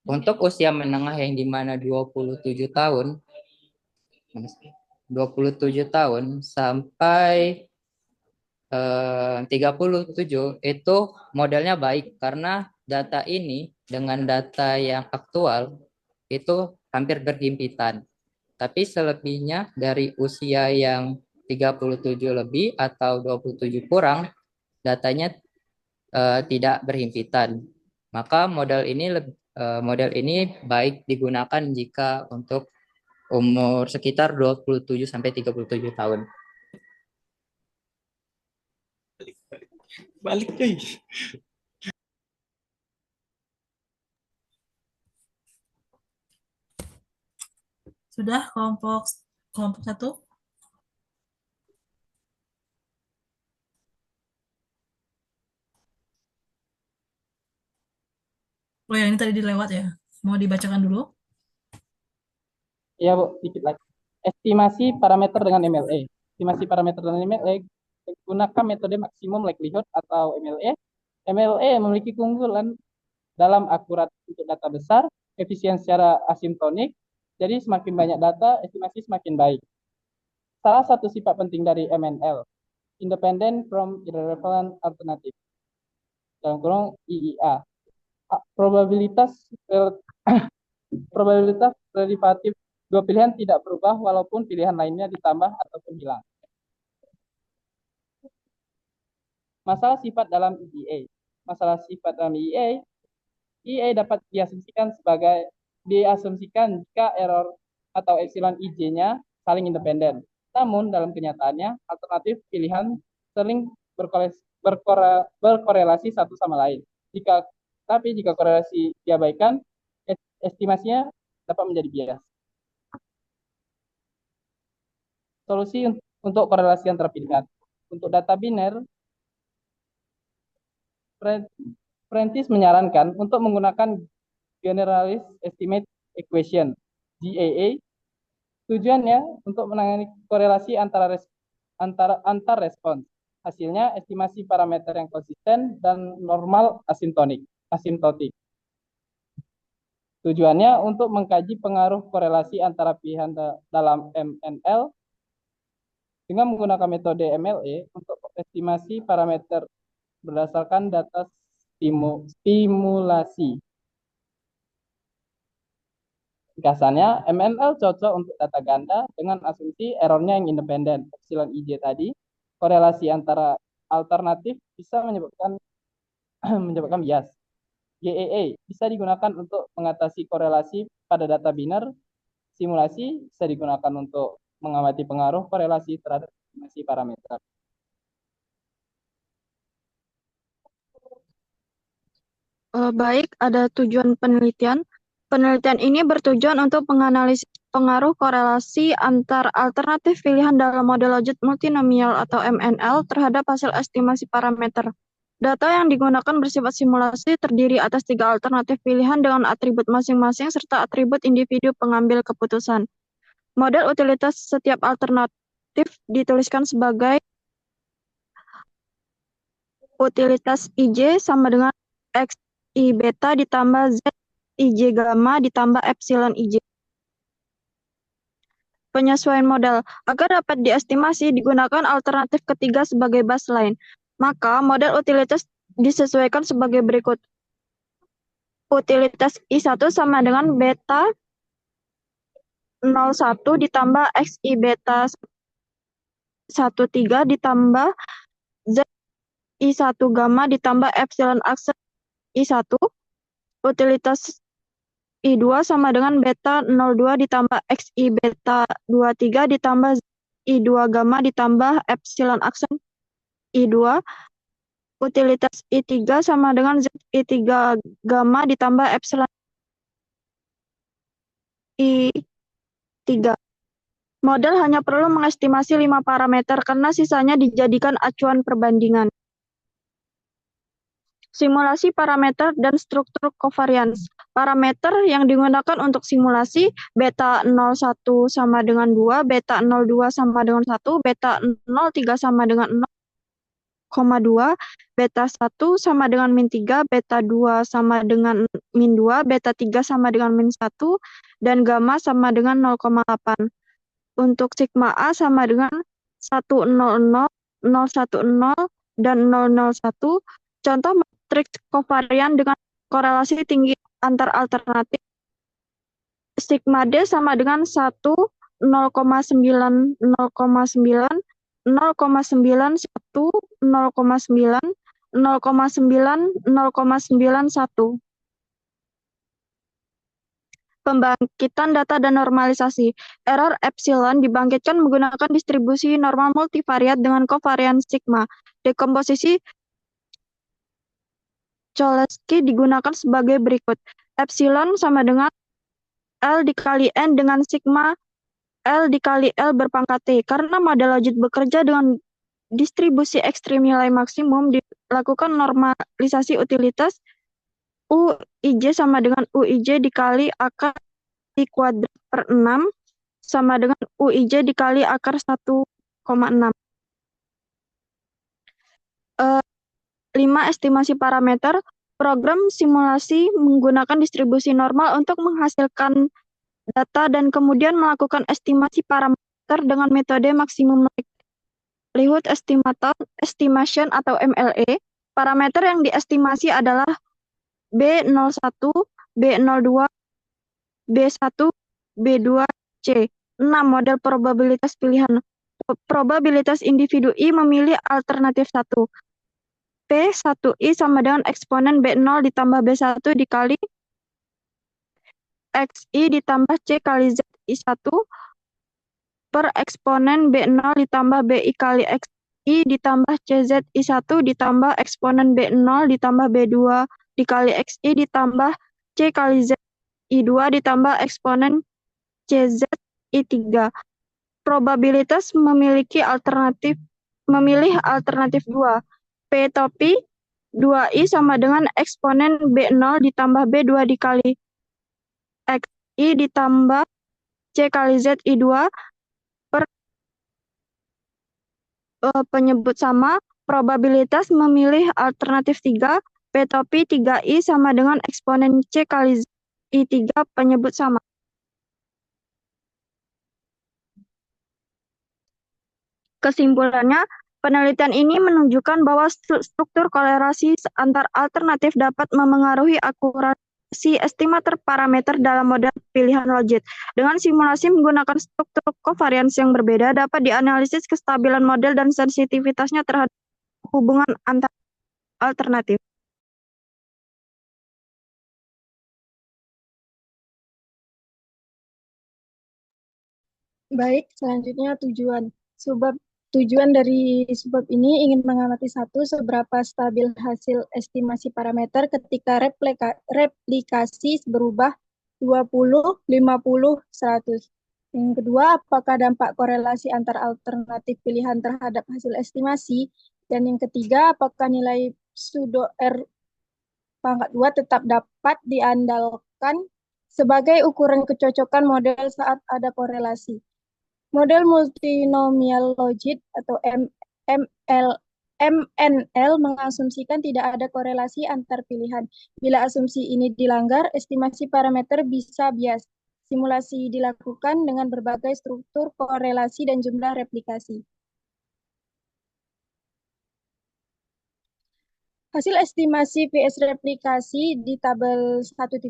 untuk usia menengah yang dimana 27 tahun, 27 tahun sampai 37 itu modelnya baik karena data ini dengan data yang aktual itu hampir berhimpitan. Tapi selebihnya dari usia yang 37 lebih atau 27 kurang, datanya tidak berhimpitan. Maka model ini baik digunakan jika untuk umur sekitar 27 sampai 37 tahun. Balik cuy. Sudah kelompok 1? Oh ya, ini tadi dilewat ya. Mau dibacakan dulu? Ya, Bu, dikit lagi. Estimasi parameter dengan MLE. Estimasi parameter dengan MLE gunakan metode maksimum likelihood atau MLE. MLE memiliki keunggulan dalam akurat untuk data besar, efisien secara asimptonik. Jadi semakin banyak data, estimasi semakin baik. Salah satu sifat penting dari MNL, independent from irrelevant alternative, dalam kurung IIA. Probabilitas derivatif dua pilihan tidak berubah walaupun pilihan lainnya ditambah ataupun hilang. Masalah sifat dalam EDA. Masalah sifat dalam EDA dapat diasumsikan jika error atau epsilon IJ-nya saling independen. Namun dalam kenyataannya alternatif pilihan sering berkorelasi satu sama lain. Tapi jika korelasi diabaikan, estimasinya dapat menjadi bias. Solusi untuk korelasi antara pilihan. Untuk data biner, Prentice menyarankan untuk menggunakan Generalized Estimate Equation, GAA. Tujuannya untuk menangani korelasi antar respons. Hasilnya estimasi parameter yang konsisten dan normal asintotik. Tujuannya untuk mengkaji pengaruh korelasi antara pilihan dalam MNL dengan menggunakan metode MLE untuk estimasi parameter berdasarkan data stimulasi. Ringkasannya, MNL cocok untuk data ganda dengan asumsi errornya yang independen, epsilon IJ tadi. Korelasi antara alternatif bisa menyebabkan bias. GAA bisa digunakan untuk mengatasi korelasi pada data biner. Simulasi bisa digunakan untuk mengamati pengaruh korelasi terhadap estimasi parameter. Baik, ada tujuan penelitian. Penelitian ini bertujuan untuk menganalisis pengaruh korelasi antar alternatif pilihan dalam model logit multinomial atau MNL terhadap hasil estimasi parameter. Data yang digunakan bersifat simulasi terdiri atas 3 alternatif pilihan dengan atribut masing-masing serta atribut individu pengambil keputusan. Model utilitas setiap alternatif dituliskan sebagai utilitas IJ sama dengan X I beta ditambah Z IJ gamma ditambah epsilon IJ. Penyesuaian model. Agar dapat diestimasi, digunakan alternatif ketiga sebagai baseline. Maka model utilitas disesuaikan sebagai berikut. Utilitas I1 sama dengan beta 01 ditambah XI beta 13 ditambah Z I1 gamma ditambah epsilon aksen I1. Utilitas I2 sama dengan beta 02 ditambah XI beta 23 ditambah I2 gamma ditambah epsilon aksen I2, utilitas I3 sama dengan Z I3 gamma ditambah epsilon I3. Model hanya perlu mengestimasi 5 parameter karena sisanya dijadikan acuan perbandingan. Simulasi parameter dan struktur covariance. Parameter yang digunakan untuk simulasi beta 01 sama dengan 2, beta 02 sama dengan 1, beta 03 sama dengan 0,2, beta 1 sama dengan min 3, beta 2 sama dengan min 2, beta 3 sama dengan min 1, dan gamma sama dengan 0,8. Untuk sigma A sama dengan 100, 010, dan 001. Contoh matriks kovarian dengan korelasi tinggi antar alternatif. Sigma D sama dengan 1, 0,9, 0,9, 0,9, 1, 0,9, 0,9, 0,91. Pembangkitan data dan normalisasi. Error epsilon dibangkitkan menggunakan distribusi normal multivariat dengan kovarians sigma. Dekomposisi Cholesky digunakan sebagai berikut. Epsilon sama dengan L dikali N dengan sigma L dikali L berpangkat T. Karena model logit bekerja dengan distribusi ekstrim nilai maksimum, dilakukan normalisasi utilitas UIJ sama dengan UIJ dikali akar I kuadrat per 6 sama dengan UIJ dikali akar 1,6. 5. Estimasi parameter. Program simulasi menggunakan distribusi normal untuk menghasilkan data dan kemudian melakukan estimasi parameter dengan metode maksimum likelihood estimation atau MLE. Parameter yang diestimasi adalah B01, B02, B1, B2, C. 6. Model probabilitas pilihan. Probabilitas individu I memilih alternatif 1. P1I sama dengan eksponen B0 ditambah B1 dikali XI ditambah C kali ZI1 per eksponen B0 ditambah BI kali XI ditambah CZI1 ditambah eksponen B0 ditambah B2 dikali XI ditambah C kali ZI2 ditambah eksponen CZI3. Probabilitas memilih alternatif 2. P topi 2I sama dengan eksponen B0 ditambah B2 dikali XI ditambah C kali ZI2 per penyebut sama. Probabilitas memilih alternatif 3. P topi 3I sama dengan eksponen C kali ZI3 penyebut sama. Kesimpulannya, penelitian ini menunjukkan bahwa struktur korelasi antar alternatif dapat memengaruhi akurasi estimator parameter dalam model pilihan logit. Dengan simulasi menggunakan struktur covariance yang berbeda, dapat dianalisis kestabilan model dan sensitivitasnya terhadap hubungan antar alternatif. Baik, selanjutnya tujuan. Tujuan dari subbab ini ingin mengamati satu, seberapa stabil hasil estimasi parameter ketika replikasi berubah 20, 50, 100. Yang kedua, apakah dampak korelasi antar alternatif pilihan terhadap hasil estimasi? Dan yang ketiga, apakah nilai pseudo R pangkat 2 tetap dapat diandalkan sebagai ukuran kecocokan model saat ada korelasi? Model multinomial logit atau MNL mengasumsikan tidak ada korelasi antar pilihan. Bila asumsi ini dilanggar, estimasi parameter bisa bias. Simulasi dilakukan dengan berbagai struktur korelasi dan jumlah replikasi. Hasil estimasi VS replikasi di tabel 1.3,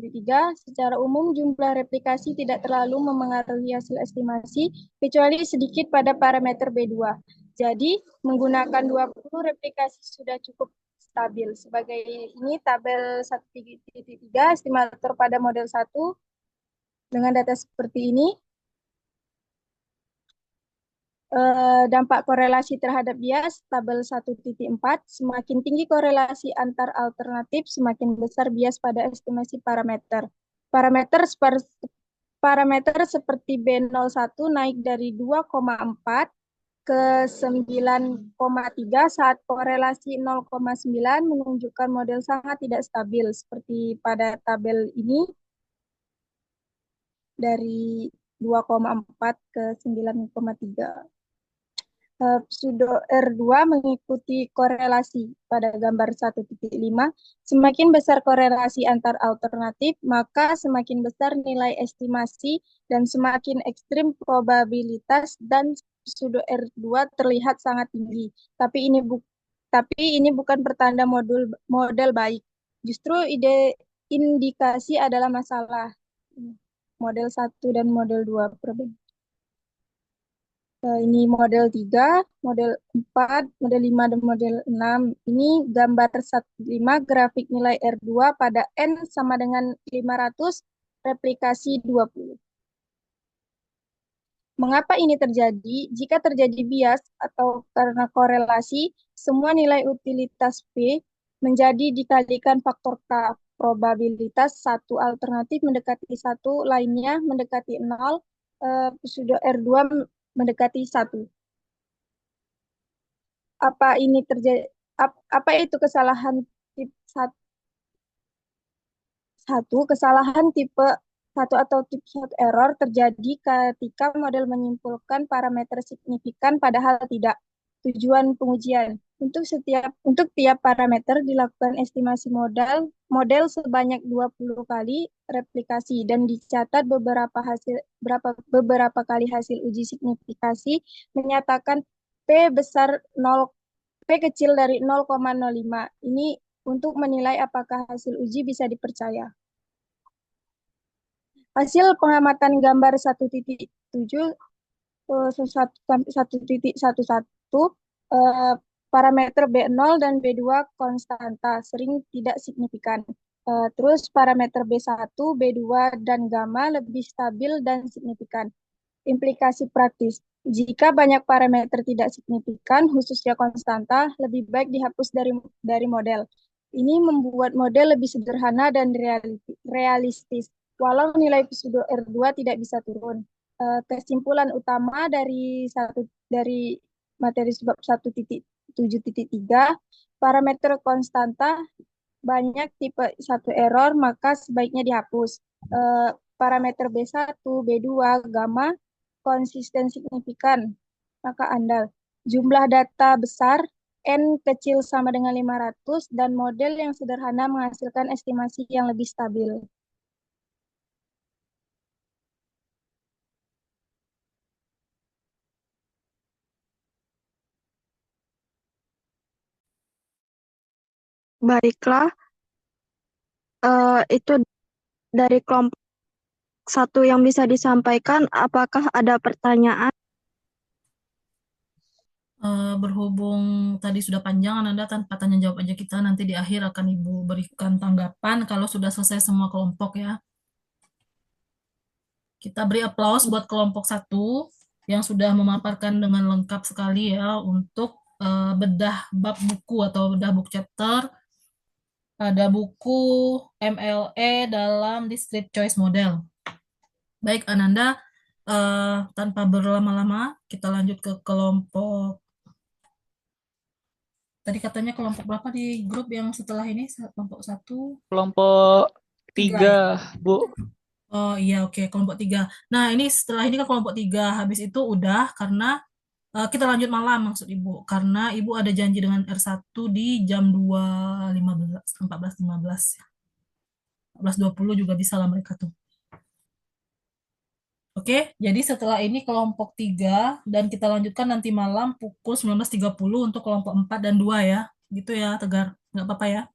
secara umum jumlah replikasi tidak terlalu memengaruhi hasil estimasi, kecuali sedikit pada parameter B2. Jadi, menggunakan 20 replikasi sudah cukup stabil. Sebagai ini tabel 1.3, estimator pada model 1, dengan data seperti ini. Dampak korelasi terhadap bias tabel 1.4, semakin tinggi korelasi antar alternatif, semakin besar bias pada estimasi parameter. Parameter seperti B01 naik dari 2,4 ke 9,3 saat korelasi 0,9 menunjukkan model sangat tidak stabil, seperti pada tabel ini dari 2,4 ke 9,3. Pseudo R2 mengikuti korelasi pada gambar 1.5. Semakin besar korelasi antar alternatif, maka semakin besar nilai estimasi dan semakin ekstrim probabilitas dan pseudo R2 terlihat sangat tinggi. Tapi ini bukan pertanda model baik. Justru indikasi adalah masalah. Model 1 dan model 2 berbeda. Ini model 3, model 4, model 5, dan model 6. Ini gambar 5 grafik nilai R2 pada N sama dengan 500 replikasi 20. Mengapa ini terjadi? Jika terjadi bias atau karena korelasi, semua nilai utilitas P menjadi dikalikan faktor K. Probabilitas satu alternatif mendekati satu, lainnya mendekati 0, pseudo R2 mendekati 1. Apa ini terjadi? Apa itu kesalahan tipe 1? Kesalahan tipe 1 atau tipe 1 error terjadi ketika model menyimpulkan parameter signifikan padahal tidak. Tujuan pengujian. Untuk tiap parameter dilakukan estimasi model sebanyak 20 kali replikasi dan dicatat beberapa kali hasil uji signifikasi menyatakan P kecil dari 0,05. Ini untuk menilai apakah hasil uji bisa dipercaya. Hasil pengamatan gambar 1.7 sampai 1.11, parameter B0 dan B2 konstanta, sering tidak signifikan. Terus parameter B1, B2, dan gamma lebih stabil dan signifikan. Implikasi praktis. Jika banyak parameter tidak signifikan, khususnya konstanta, lebih baik dihapus dari model. Ini membuat model lebih sederhana dan realistis, walau nilai pseudo R2 tidak bisa turun. Kesimpulan utama dari materi sebab 1.7.3, parameter konstanta banyak tipe 1 error, maka sebaiknya dihapus. Parameter B1, B2, gamma konsisten signifikan, maka andal. Jumlah data besar, N kecil sama dengan 500, dan model yang sederhana menghasilkan estimasi yang lebih stabil. Baiklah, itu dari kelompok 1 yang bisa disampaikan. Apakah ada pertanyaan? Berhubung tadi sudah panjang, Anda tanpa tanya jawab aja kita nanti di akhir akan Ibu berikan tanggapan kalau sudah selesai semua kelompok ya. Kita beri aplaus buat kelompok 1 yang sudah memaparkan dengan lengkap sekali ya untuk bedah bab buku atau bedah book chapter pada buku MLE dalam Discrete Choice Model. Baik, Ananda, tanpa berlama-lama, kita lanjut ke kelompok. Tadi katanya kelompok berapa di grup yang setelah ini? Kelompok 1? Kelompok 3 ya? 3, Bu. Oh iya, oke, kelompok 3. Nah, ini setelah ini kan kelompok 3. Habis itu udah karena kita lanjut malam maksud Ibu. Karena Ibu ada janji dengan R1 di jam 2.15, 14.15. 14.20 juga bisa lah mereka tuh. Oke, jadi setelah ini kelompok 3 dan kita lanjutkan nanti malam pukul 19.30 untuk kelompok 4 dan 2 ya. Gitu ya, Tegar. Nggak apa-apa ya?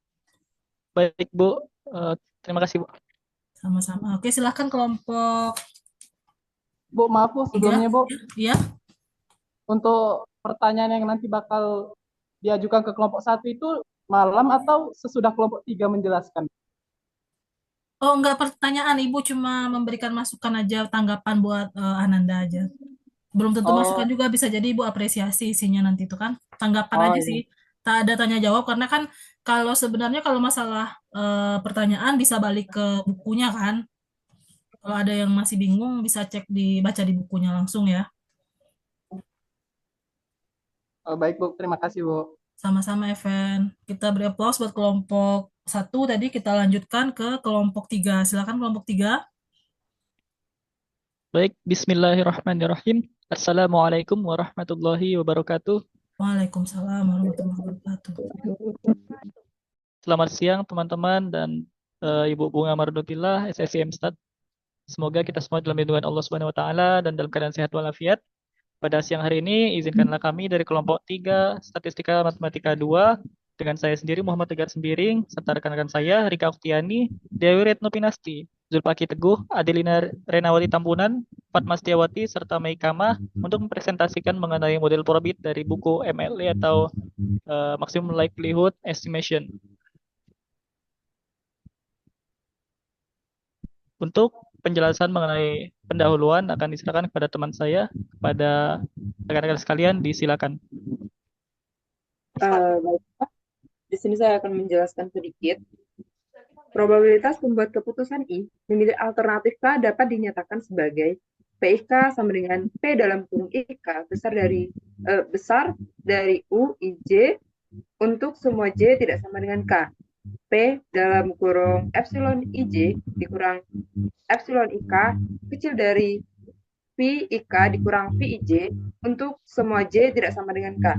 Baik, Bu. Terima kasih, Bu. Sama-sama. Oke, silahkan kelompok Bu, maaf, Bu, 3. sebelumnya, Bu. Iya. Untuk pertanyaan yang nanti bakal diajukan ke kelompok 1 itu malam atau sesudah kelompok 3 menjelaskan? Oh, enggak pertanyaan. Ibu cuma memberikan masukan aja, tanggapan buat Ananda aja. Belum tentu masukan Oh, juga, bisa jadi Ibu apresiasi isinya nanti itu kan. Tanggapan oh aja sih. iya. Tak ada tanya jawab karena kan kalau sebenarnya kalau masalah pertanyaan bisa balik ke bukunya kan. Kalau ada yang masih bingung bisa cek dibaca di bukunya langsung ya. Oh, baik Bu, terima kasih Bu. Sama-sama Evan. Kita beri aplaus buat kelompok satu tadi, kita lanjutkan ke kelompok tiga. Silakan kelompok tiga. Baik, Bismillahirrahmanirrahim. Assalamualaikum warahmatullahi wabarakatuh. Waalaikumsalam warahmatullahi wabarakatuh. Selamat siang teman-teman dan Ibu Bunga Mardotillah, SSIM Stat. Semoga kita semua dalam lindungan Allah Subhanahu wa taala dan dalam keadaan sehat walafiat. Pada siang hari ini, izinkanlah kami dari kelompok 3 Statistika Matematika 2 dengan saya sendiri Muhammad Tegar Sembiring serta rekan-rekan saya Rika Oktiani, Dewi Retno Pinasti, Zulpaki Teguh, Adelina Renawati Tambunan, Fatma Setiawati serta Mei Kama untuk mempresentasikan mengenai model probit dari buku MLE atau Maximum Likelihood Estimation. Untuk penjelasan mengenai pendahuluan akan diserahkan kepada teman saya, kepada rekan-rekan sekalian, disilakan. Baik, di sini saya akan menjelaskan sedikit. Probabilitas pembuat keputusan I memilih alternatif K dapat dinyatakan sebagai PIK sama dengan P dalam kurung IK besar dari U IJ untuk semua J tidak sama dengan K. P dalam kurung epsilon IJ dikurang epsilon IK kecil dari Pi IK dikurang Pi IJ untuk semua J tidak sama dengan K.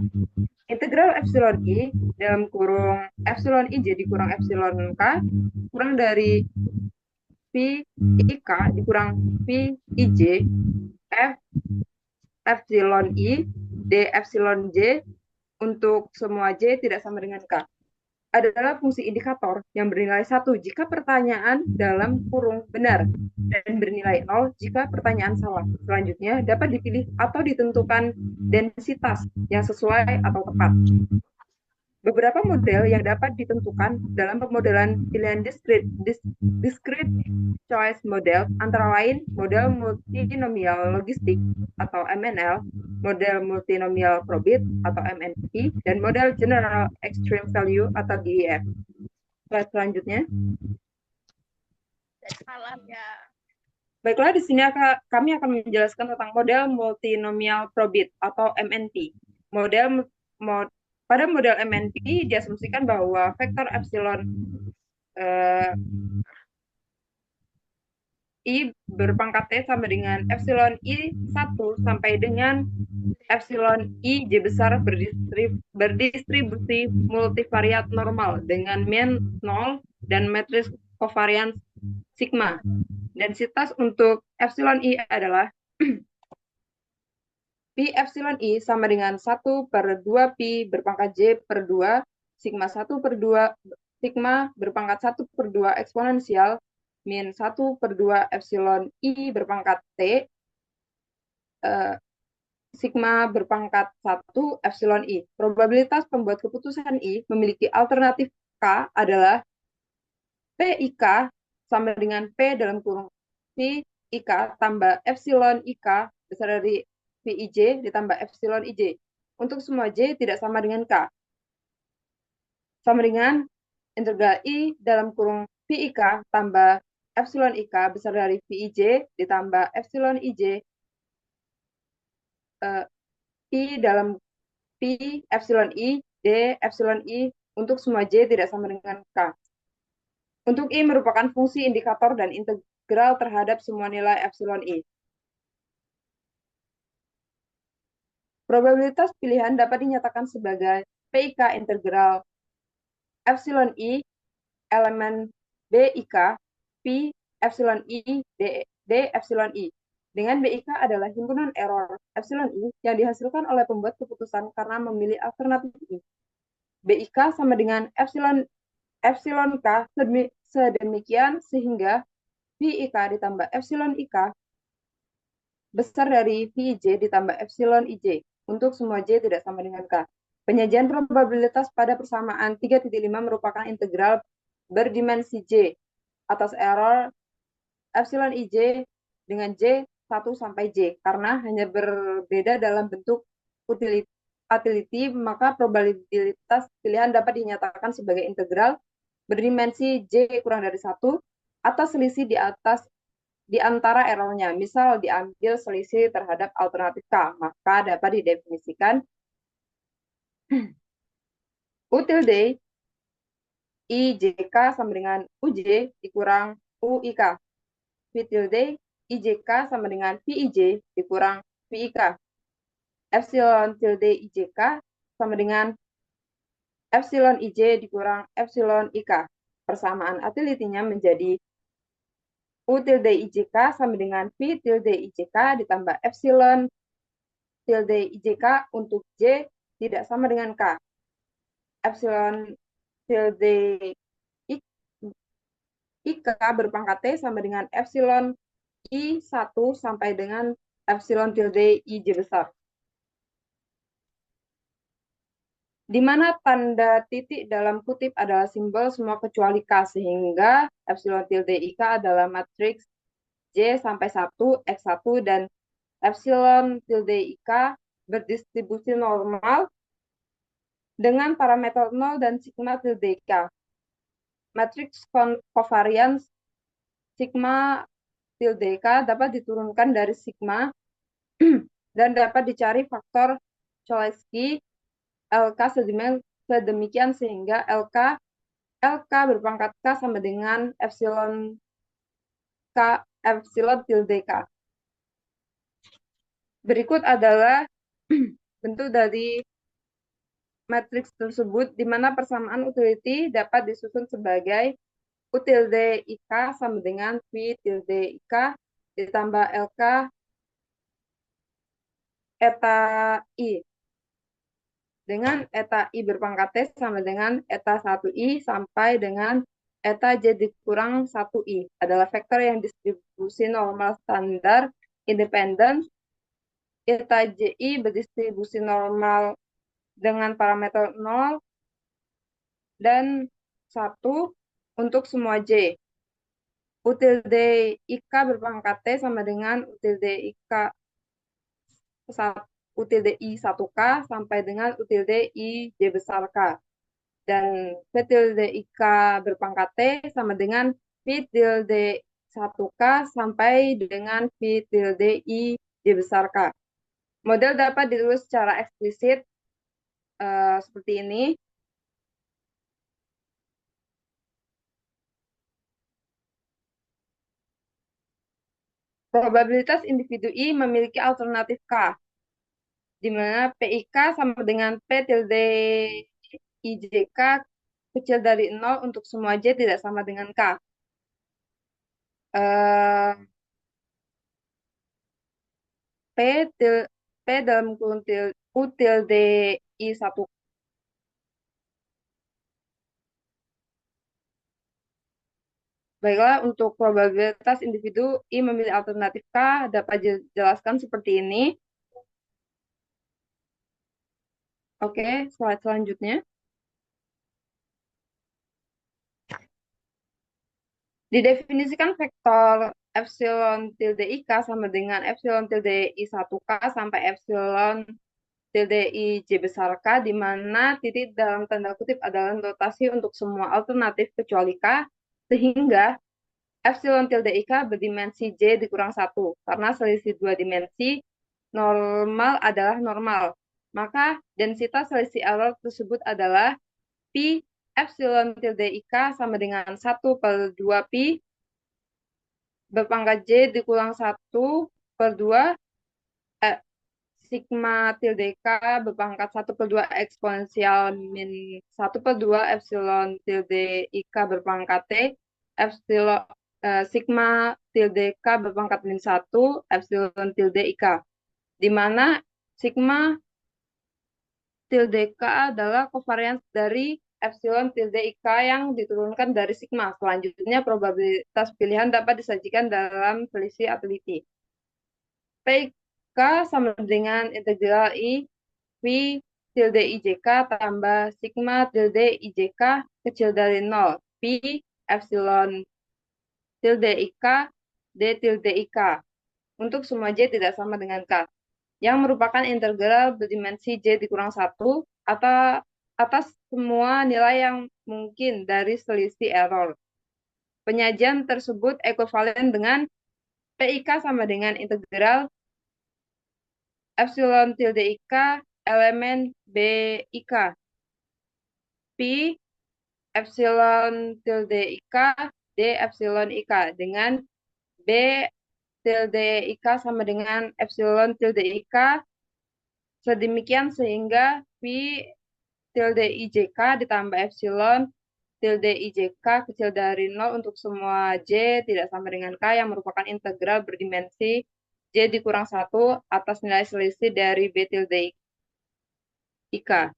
Integral epsilon I dalam kurung epsilon IJ dikurang epsilon K kurang dari Pi IK dikurang Pi IJ F epsilon I D epsilon J untuk semua J tidak sama dengan K adalah fungsi indikator yang bernilai 1 jika pertanyaan dalam kurung benar dan bernilai 0 jika pertanyaan salah. Selanjutnya dapat dipilih atau ditentukan densitas yang sesuai atau tepat. Beberapa model yang dapat ditentukan dalam pemodelan pilihan discrete choice model antara lain model multinomial logistik atau MNL, model multinomial probit atau MNP, dan model general extreme value atau GEF. Slide selanjutnya. Baiklah, di sini kami akan menjelaskan tentang model multinomial probit atau MNP. Pada model MNP diasumsikan bahwa vektor epsilon I berpangkat T sama dengan epsilon I1 sampai dengan epsilon I J besar berdistribusi multivariat normal dengan mean 0 dan matriks covariance sigma. Densitas untuk epsilon I adalah Pi epsilon I sama dengan 1 per 2 Pi berpangkat J per 2, sigma 1 per 2, sigma berpangkat 1 per 2 eksponensial, min 1 per 2 epsilon I berpangkat T, sigma berpangkat 1 epsilon I. Probabilitas pembuat keputusan I memiliki alternatif K adalah PIK sama dengan P dalam kurung Pi IK tambah epsilon IK besar dari PIJ ditambah epsilon IJ. Untuk semua J tidak sama dengan K. Sama dengan integral I dalam kurung PIK tambah epsilon IK besar dari PIJ ditambah epsilon IJ Pi dalam Pi epsilon I D epsilon I untuk semua J tidak sama dengan K. Untuk I merupakan fungsi indikator dan integral terhadap semua nilai epsilon I. Probabilitas pilihan dapat dinyatakan sebagai PIK integral epsilon I elemen BIK Pi epsilon I D epsilon I. Dengan BIK adalah himpunan error epsilon I yang dihasilkan oleh pembuat keputusan karena memilih alternatif I. BIK sama dengan epsilon K sedemikian sehingga PIK ditambah epsilon IK besar dari PIJ ditambah epsilon IJ. Untuk semua J tidak sama dengan K. Penyajian probabilitas pada persamaan 3.5 merupakan integral berdimensi J atas error epsilon IJ dengan J 1 sampai J. Karena hanya berbeda dalam bentuk utility, maka probabilitas pilihan dapat dinyatakan sebagai integral berdimensi J kurang dari 1 atau selisih di antara errornya. Misal diambil selisih terhadap alternatif K, maka dapat didefinisikan U tilde IJK sama dengan UJ dikurang UIK. V tilde IJK sama dengan VIJ dikurang VIK. Epsilon tilde IJK sama dengan epsilon IJ dikurang epsilon IK. Persamaan utility-nya menjadi U tilde IJK sama dengan V tilde IJK ditambah epsilon tilde IJK untuk J tidak sama dengan K. Epsilon tilde IK berpangkat T sama dengan epsilon I1 sampai dengan epsilon tilde IJ besar. Di mana tanda titik dalam kutip adalah simbol semua kecuali K, sehingga epsilon tilde IK adalah matriks J sampai 1, X1, dan epsilon tilde IK berdistribusi normal dengan parameter 0 dan sigma tilde IK. Matriks covariance sigma tilde IK dapat diturunkan dari sigma dan dapat dicari faktor Cholesky LK sedemikian sehingga LK berpangkat K sama dengan epsilon K epsilon tilde K. Berikut adalah bentuk dari matriks tersebut, di mana persamaan utility dapat disusun sebagai U tilde IK sama dengan V tilde IK ditambah LK eta I. Dengan eta I berpangkat T sama dengan eta 1I sampai dengan eta J dikurang 1I adalah vektor yang distribusi normal standar independen. Eta JI berdistribusi normal dengan parameter 0 dan 1 untuk semua J. U tilde IK berpangkat T sama dengan U tilde IK U tilde I1K sampai dengan U tilde IJ besar K. Dan V tilde IK berpangkat T sama dengan V tilde 1K sampai dengan V tilde IJ besar K. Model dapat ditulis secara eksplisit seperti ini. Probabilitas individu I memiliki alternatif K, di mana PIK sama dengan P tilde IJK kecil dari 0 untuk semua J tidak sama dengan K. P dalam kurung U tilde I1 Baiklah, untuk probabilitas individu I memilih alternatif K dapat dijelaskan seperti ini. Oke, slide selanjutnya. Didefinisikan vektor epsilon tilde IK sama dengan epsilon tilde I1K sampai epsilon tilde IJ besar K, di mana titik dalam tanda kutip adalah notasi untuk semua alternatif kecuali K, sehingga epsilon tilde IK berdimensi J dikurang 1, karena selisih 2 dimensi normal adalah normal. Maka densitas selisih error tersebut adalah Pi epsilon tilde IK sama dengan 1/2 Pi berpangkat J dikurang 1/2 sigma tilde K berpangkat 1/2 eksponensial min 1/2 epsilon tilde IK berpangkat T epsilon sigma tilde K berpangkat min 1 epsilon tilde IK, di mana sigma tilde K adalah covariance dari epsilon tilde IK yang diturunkan dari sigma. Selanjutnya, probabilitas pilihan dapat disajikan dalam selisih utility. PK sama dengan integral I V tilde IJK tambah sigma tilde IJK kecil dari 0 Pi epsilon tilde IK D tilde IK. untuk semua J tidak sama dengan K, yang merupakan integral berdimensi J dikurang 1 atau atas semua nilai yang mungkin dari selisih error. Penyajian tersebut ekuivalen dengan PIK sama dengan integral epsilon tilde IK elemen BIK. P epsilon tilde IK D epsilon IK dengan B tilde IK sama dengan epsilon tilde IK sedemikian sehingga P tilde IJK ditambah epsilon tilde IJK kecil dari 0 untuk semua J tidak sama dengan K yang merupakan integral berdimensi J dikurang 1 atas nilai selisih dari B tilde IK.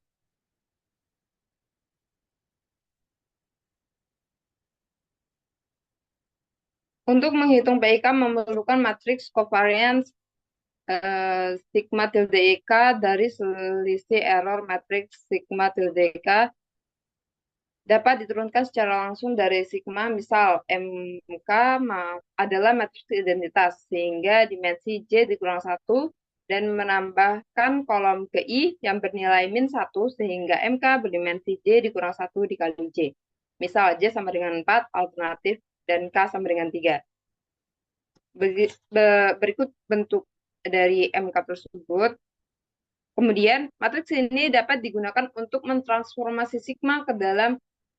Untuk menghitung PIK memerlukan matriks covariance sigma tilde IK dari selisih error matriks sigma tilde IK dapat diturunkan secara langsung dari sigma, misal MK adalah matriks identitas, sehingga dimensi J dikurang 1 dan menambahkan kolom ke I yang bernilai min 1, sehingga MK berdimensi J dikurang 1 dikali J. Misal J sama dengan 4, alternatif, dan K sama dengan 3. Berikut bentuk dari MK tersebut. Kemudian, matriks ini dapat digunakan untuk mentransformasi sigma ke dalam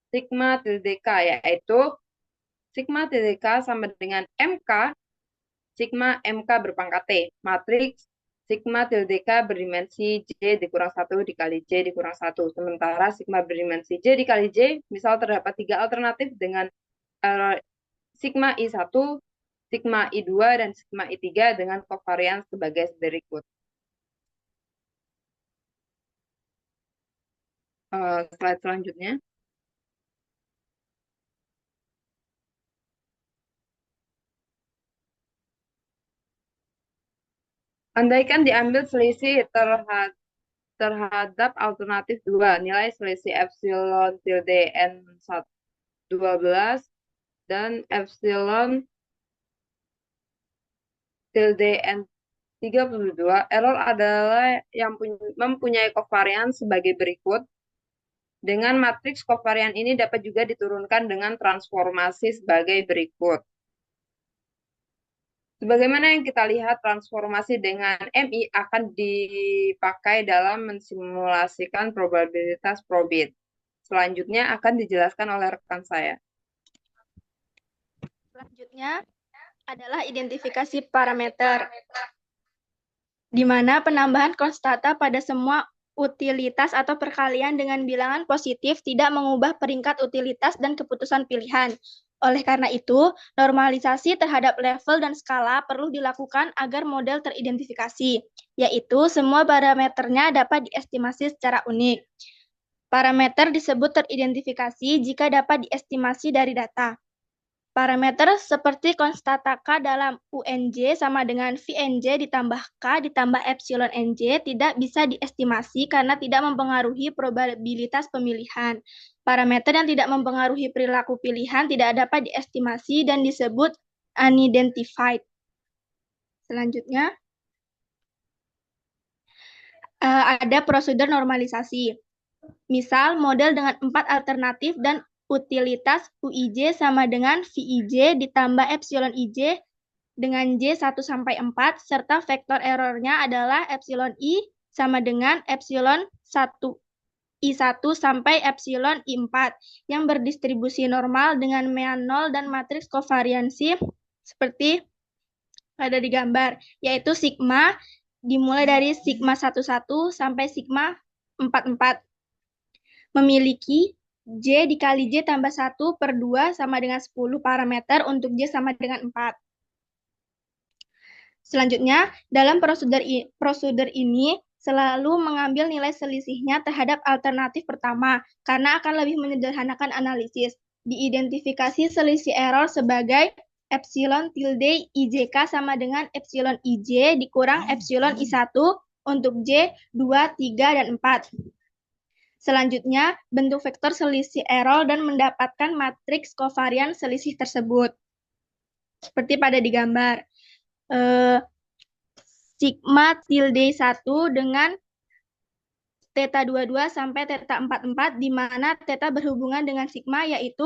sigma tilde K, yaitu sigma tilde K sama dengan MK, sigma MK berpangkat T. Matriks sigma tilde K berdimensi J dikurang 1 dikali J dikurang 1. Sementara sigma berdimensi J dikali J, misal terdapat 3 alternatif dengan sigma I1, sigma I2, dan sigma I3 dengan covariance sebagai berikut. Slide selanjutnya. Andaikan diambil selisih terhadap alternatif 2, nilai selisih epsilon tilde N12 dan epsilon tilde N32, error adalah yang mempunyai kovarian sebagai berikut. Dengan matriks kovarian ini dapat juga diturunkan dengan transformasi sebagai berikut. Sebagaimana yang kita lihat, transformasi dengan MI akan dipakai dalam mensimulasikan probabilitas probit. Selanjutnya akan dijelaskan oleh rekan saya. Selanjutnya adalah identifikasi parameter, di mana penambahan konstanta pada semua utilitas atau perkalian dengan bilangan positif tidak mengubah peringkat utilitas dan keputusan pilihan. Oleh karena itu, normalisasi terhadap level dan skala perlu dilakukan agar model teridentifikasi, yaitu semua parameternya dapat diestimasi secara unik. Parameter disebut teridentifikasi jika dapat diestimasi dari data. Parameter seperti konstanta K dalam UNJ sama dengan VNJ ditambah K ditambah epsilon NJ tidak bisa diestimasi karena tidak mempengaruhi probabilitas pemilihan. Parameter yang tidak mempengaruhi perilaku pilihan tidak dapat diestimasi dan disebut unidentified. Selanjutnya, ada prosedur normalisasi. Misal, model dengan 4 alternatif dan utilitas UIJ sama dengan VIJ ditambah epsilon IJ dengan J 1 sampai 4 serta vektor errornya adalah epsilon I sama dengan epsilon 1 I1 sampai epsilon I4 yang berdistribusi normal dengan mean 0 dan matriks kovariansi seperti ada di gambar, yaitu sigma dimulai dari sigma 11 sampai sigma 44. Memiliki J dikali J tambah 1 per 2 sama dengan 10 parameter untuk J sama dengan 4. Selanjutnya, dalam prosedur ini selalu mengambil nilai selisihnya terhadap alternatif pertama, karena akan lebih menyederhanakan analisis. Diidentifikasi selisih error sebagai epsilon tilde IJK sama dengan epsilon IJ dikurang epsilon I1 untuk J 2, 3, dan 4. Selanjutnya, bentuk vektor selisih error dan mendapatkan matriks kovarian selisih tersebut. Seperti pada di gambar. sigma tilde 1 dengan theta 22 sampai theta 44, di mana theta berhubungan dengan sigma, yaitu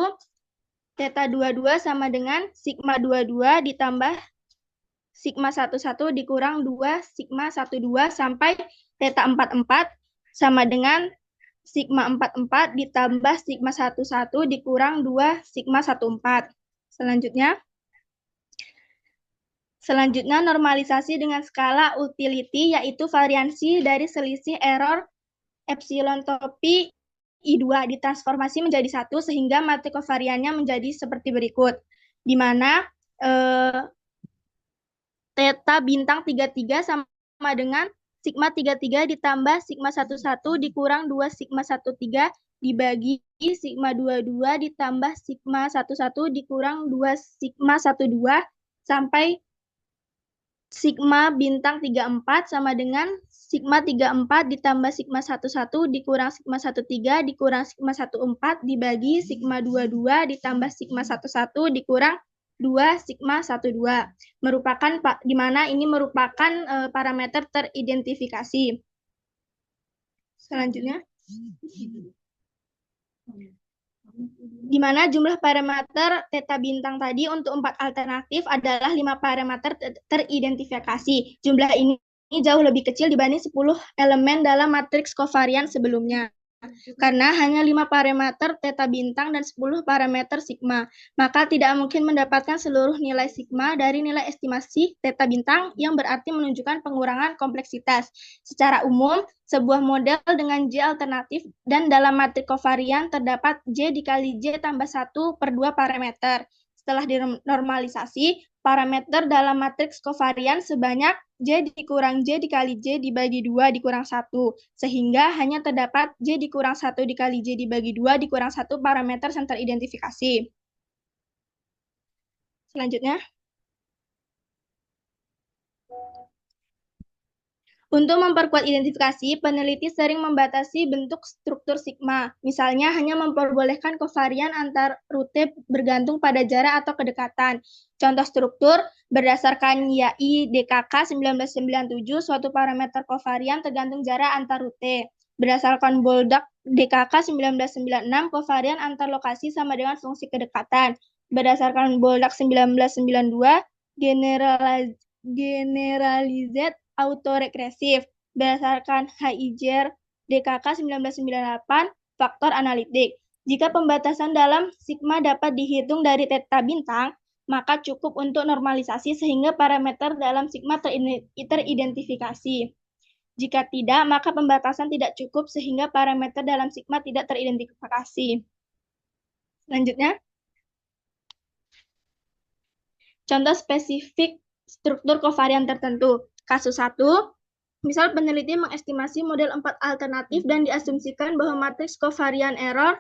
theta 22 sama dengan sigma 22 ditambah sigma 11 dikurang 2 sigma 12 sampai theta 44 sama dengan sigma 44 ditambah sigma 11 dikurang 2 sigma 14. Selanjutnya normalisasi dengan skala utility, yaitu variansi dari selisih error epsilon topi I2 ditransformasi menjadi 1 sehingga matrik kovariannya menjadi seperti berikut, di mana theta bintang 33 sama dengan sigma 33 ditambah sigma 11 dikurang 2 sigma 13 dibagi sigma 22 ditambah sigma 11 dikurang 2 sigma 12 sampai sigma bintang 34 sama dengan sigma 34 ditambah sigma 11 dikurang sigma 13 dikurang sigma 14 dibagi sigma 22 ditambah sigma 11 dikurang 2 sigma 12, merupakan di mana ini merupakan parameter teridentifikasi. Selanjutnya, di mana jumlah parameter theta bintang tadi untuk 4 alternatif adalah 5 parameter teridentifikasi. Jumlah ini jauh lebih kecil dibanding 10 elemen dalam matriks kovarian sebelumnya. Karena hanya 5 parameter theta bintang dan 10 parameter sigma, maka tidak mungkin mendapatkan seluruh nilai sigma dari nilai estimasi theta bintang yang berarti menunjukkan pengurangan kompleksitas. Secara umum, sebuah model dengan J alternatif dan dalam matriks kovarian terdapat J dikali J tambah 1/2 parameter. Setelah dinormalisasi, parameter dalam matriks kovarian sebanyak J dikurang J dikali J dibagi 2 dikurang 1, sehingga hanya terdapat J dikurang 1 dikali J dibagi 2 dikurang 1 parameter yang teridentifikasi. Selanjutnya, untuk memperkuat identifikasi, peneliti sering membatasi bentuk struktur sigma. Misalnya, hanya memperbolehkan kovarian antar rute bergantung pada jarak atau kedekatan. Contoh struktur, berdasarkan YAI DKK 1997, suatu parameter kovarian tergantung jarak antar rute. Berdasarkan Boldak DKK 1996, kovarian antar lokasi sama dengan fungsi kedekatan. Berdasarkan Boldak 1992, generalized autoregresif. Berdasarkan Haijer DKK 1998, faktor analitik. Jika pembatasan dalam sigma dapat dihitung dari theta bintang, maka cukup untuk normalisasi sehingga parameter dalam sigma teridentifikasi. Jika tidak, maka pembatasan tidak cukup sehingga parameter dalam sigma tidak teridentifikasi. Selanjutnya, contoh spesifik struktur kovarian tertentu. Kasus 1, misal peneliti mengestimasi model 4 alternatif dan diasumsikan bahwa matriks kovarian error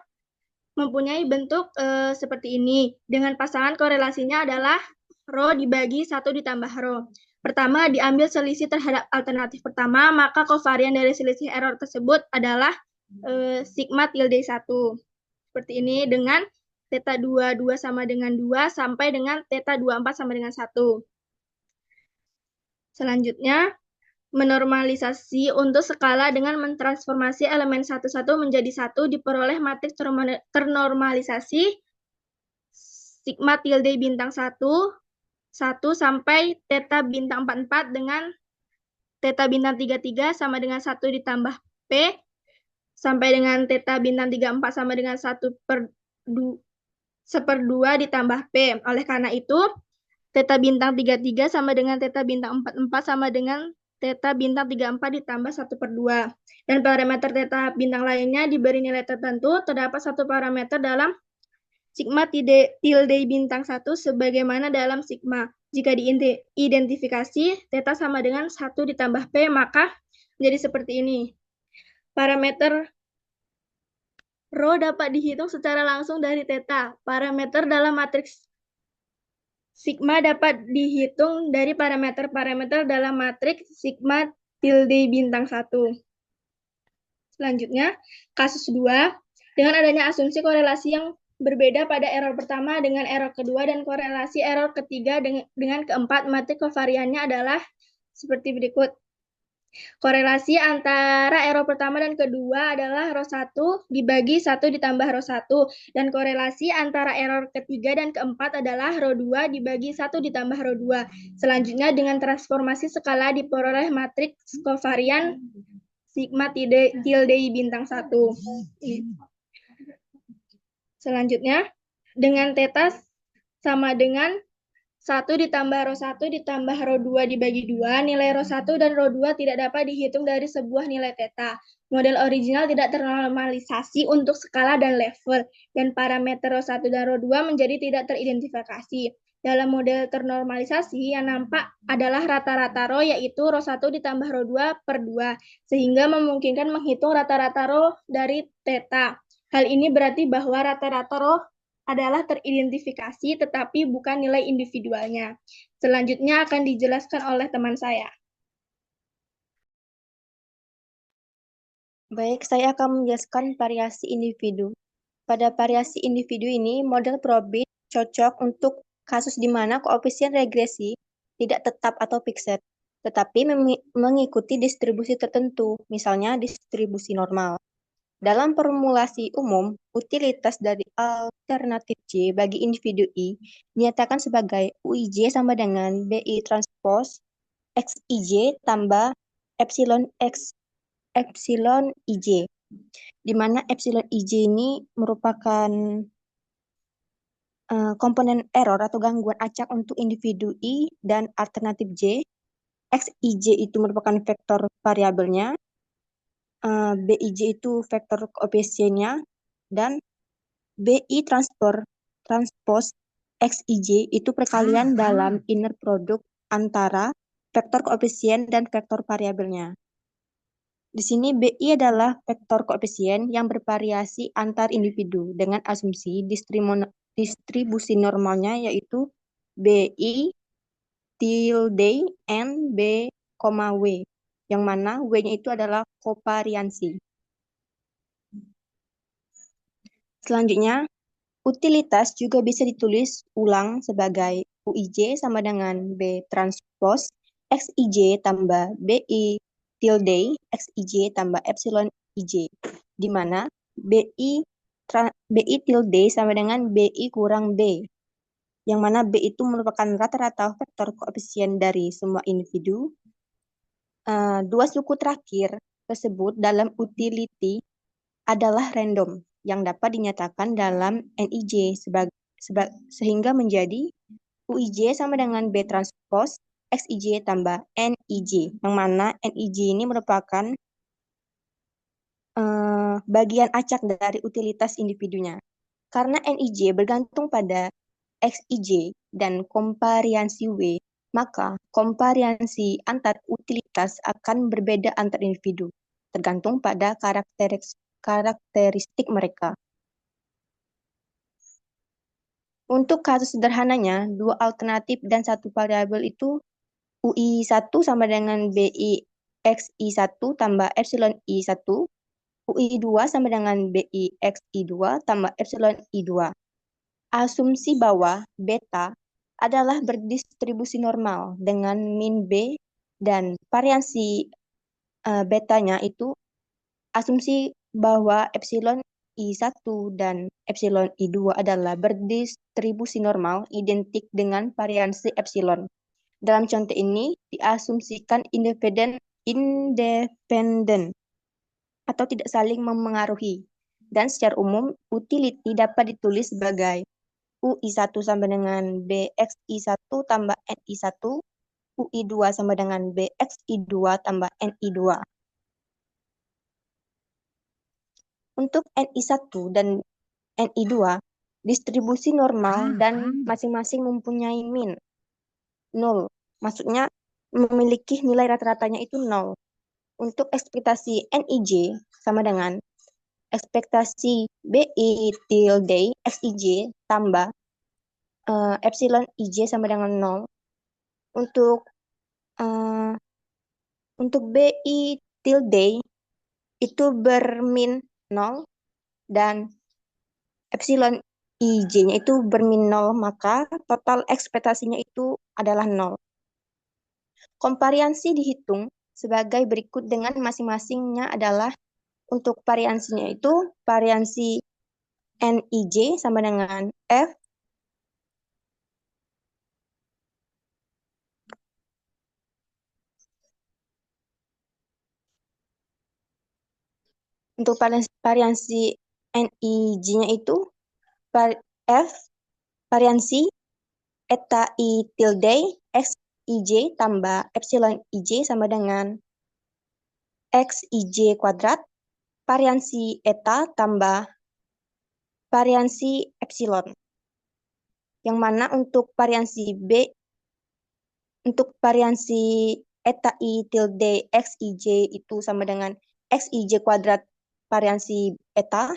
mempunyai bentuk seperti ini. Dengan pasangan korelasinya adalah rho dibagi 1 ditambah rho. Pertama, diambil selisih terhadap alternatif pertama, maka kovarian dari selisih error tersebut adalah sigma tilde 1. Seperti ini dengan theta 22 sama dengan 2 sampai dengan theta 24 sama dengan 1. Selanjutnya, menormalisasi untuk skala dengan mentransformasi elemen satu-satu menjadi 1 diperoleh matriks ternormalisasi sigma tilde bintang 1 sampai theta bintang 44 dengan theta bintang 33 sama dengan 1 ditambah P sampai dengan theta bintang 34 sama dengan 1/2 ditambah P. Oleh karena itu, theta bintang 33 sama dengan theta bintang 44 sama dengan theta bintang 34 ditambah 1/2. Dan parameter theta bintang lainnya diberi nilai tertentu, terdapat satu parameter dalam sigma tilde bintang 1 sebagaimana dalam sigma. Jika diidentifikasi, theta sama dengan 1 ditambah P, maka menjadi seperti ini. Parameter rho dapat dihitung secara langsung dari theta. Parameter dalam matriks sigma dapat dihitung dari parameter-parameter dalam matriks sigma tilde bintang 1. Selanjutnya, kasus 2. Dengan adanya asumsi korelasi yang berbeda pada error pertama dengan error kedua dan korelasi error ketiga dengan keempat. Matrik kovariannya adalah seperti berikut. Korelasi antara error pertama dan kedua adalah rho 1 dibagi 1 ditambah rho 1. Dan korelasi antara error ketiga dan keempat adalah rho 2 dibagi 1 ditambah rho 2. Selanjutnya dengan transformasi skala diperoleh matriks kovarian sigma tilde bintang 1. Selanjutnya, dengan theta sama dengan 1 ditambah rho 1 ditambah rho 2 dibagi 2, nilai rho 1 dan rho 2 tidak dapat dihitung dari sebuah nilai theta. Model original tidak ternormalisasi untuk skala dan level, dan parameter rho 1 dan rho 2 menjadi tidak teridentifikasi. Dalam model ternormalisasi, yang nampak adalah rata-rata rho, yaitu rho 1 ditambah rho 2 per 2, sehingga memungkinkan menghitung rata-rata rho dari theta. Hal ini berarti bahwa rata-rata rho adalah teridentifikasi tetapi bukan nilai individualnya. Selanjutnya akan dijelaskan oleh teman saya. Baik, saya akan menjelaskan variasi individu. Pada variasi individu ini, model probit cocok untuk kasus di mana koefisien regresi tidak tetap atau fixed, tetapi mengikuti distribusi tertentu, misalnya distribusi normal. Dalam formulasi umum, utilitas dari alternatif J bagi individu I dinyatakan sebagai UIJ sama dengan BI transpose XIJ tambah epsilon X epsilon IJ, di mana epsilon IJ ini merupakan komponen error atau gangguan acak untuk individu I dan alternatif J. XIJ itu merupakan vektor variabelnya, BIJ itu vektor koefisiennya, dan BI transpose XIJ itu perkalian dalam inner product antara vektor koefisien dan vektor variabelnya. Di sini BI adalah vektor koefisien yang bervariasi antar individu dengan asumsi distribusi normalnya yaitu BI tilde N B, W, yang mana W-nya itu adalah kovariansi. Selanjutnya, utilitas juga bisa ditulis ulang sebagai UIJ sama dengan B transpose XIJ tambah BI tilde XIJ tambah epsilon IJ, di mana BI tilde sama dengan BI kurang B, yang mana B itu merupakan rata-rata vektor koefisien dari semua individu. Dua suku terakhir tersebut dalam utility adalah random yang dapat dinyatakan dalam NIJ sehingga menjadi UIJ sama dengan B transpose XIJ tambah NIJ, yang mana NIJ ini merupakan bagian acak dari utilitas individunya. Karena NIJ bergantung pada XIJ dan komvariansi W, maka komvariansi antar utilitas akan berbeda antar individu, tergantung pada karakteristik mereka. Untuk kasus sederhananya, dua alternatif dan satu variabel itu UI1 sama dengan BI XI1 tambah epsilon I1, UI2 sama dengan BI XI2 tambah epsilon I2. Asumsi bahwa beta adalah berdistribusi normal dengan min B dan variansi betanya itu asumsi bahwa epsilon I1 dan epsilon I2 adalah berdistribusi normal identik dengan variansi epsilon. Dalam contoh ini diasumsikan independen atau tidak saling memengaruhi. Dan secara umum utility dapat ditulis sebagai UI1 sama dengan BXI1 tambah NI1, UI2 sama dengan BXI2 tambah NI2. Untuk NI1 dan NI2, distribusi normal dan masing-masing mempunyai min 0. Maksudnya memiliki nilai rata-ratanya itu 0. Untuk ekspektasi NIJ sama dengan ekspektasi BI tilde XIJ tambah epsilon IJ sama dengan 0. Untuk BI tilde itu bermin 0 dan epsilon IJ-nya itu bermin 0, maka total ekspektasinya itu adalah 0. Komvariansi dihitung sebagai berikut dengan masing-masingnya adalah untuk variansinya itu variansi NIJ sama dengan F untuk variansi NIJ-nya itu F variansi eta I tilde X IJ tambah epsilon IJ sama dengan X IJ kuadrat variansi eta tambah variansi epsilon. Yang mana untuk variansi B, untuk variansi eta I tilde X IJ itu sama dengan X IJ kuadrat variansi eta.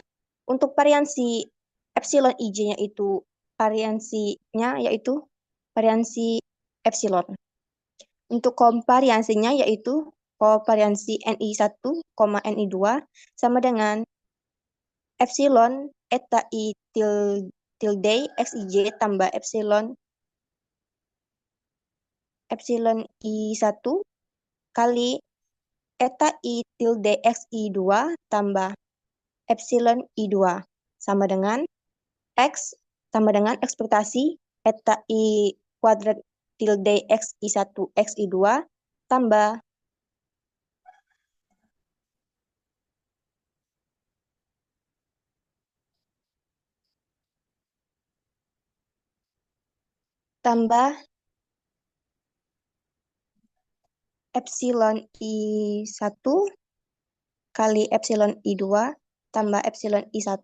Untuk variansi epsilon IJ-nya itu variansinya yaitu variansi epsilon. Untuk komvariansinya yaitu kovariansi Ni1, Ni2 sama dengan epsilon eta I tilde Xij tambah epsilon I1 kali eta I tilde Xi2 tambah epsilon I2 sama dengan X sama dengan ekspektasi eta I kuadrat tilde Xi1 Xi2 tambah epsilon I1 kali epsilon I2 tambah epsilon I1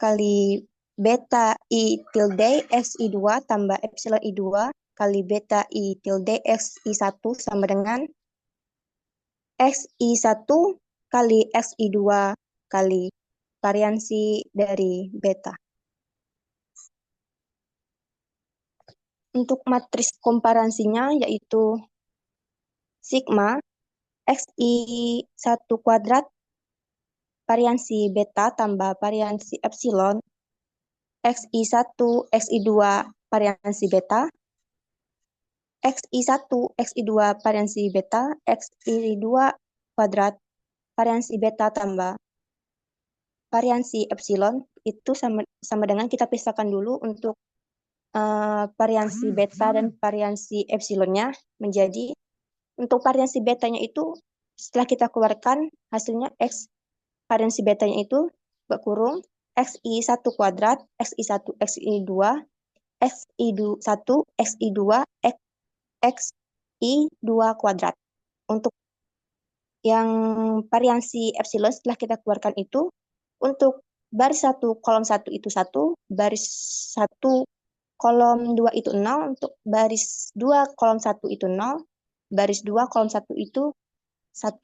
kali beta I tilde Xi2 tambah epsilon I2 kali beta I tilde Xi1 sama dengan Xi1 kali Xi2 kali variansi dari beta. Untuk matris komparasinya yaitu sigma Xi1 kuadrat variansi beta tambah variansi epsilon Xi1 Xi2 variansi beta Xi1 Xi2 variansi beta Xi2 kuadrat variansi beta tambah variansi epsilon itu sama dengan kita pisahkan dulu untuk variansi beta dan variansi epsilonnya menjadi untuk variansi betanya itu setelah kita keluarkan hasilnya X variansi betanya itu berkurung Xi1 kuadrat Xi1 Xi2 Xi1 Xi2 Xi2 kuadrat. Untuk yang variansi epsilon setelah kita keluarkan itu untuk baris 1 kolom 1 itu 1, baris 1 kolom 2 itu 0, untuk baris 2 kolom 1 itu 0, baris 2 kolom 1 itu 1,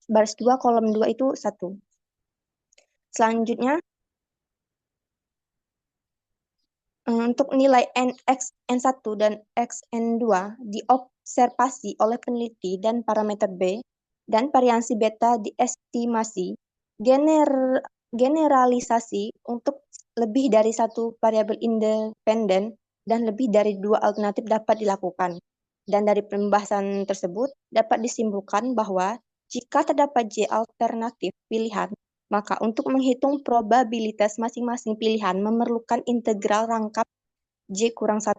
baris 2 kolom 2 itu 1. Selanjutnya, untuk nilai N1 dan Xn2 diobservasi oleh peneliti dan parameter B, dan variansi beta diestimasi, generalisasi untuk lebih dari satu variabel independen dan lebih dari 2 alternatif dapat dilakukan. Dan dari pembahasan tersebut dapat disimpulkan bahwa jika terdapat J alternatif pilihan, maka untuk menghitung probabilitas masing-masing pilihan memerlukan integral rangkap J kurang 1.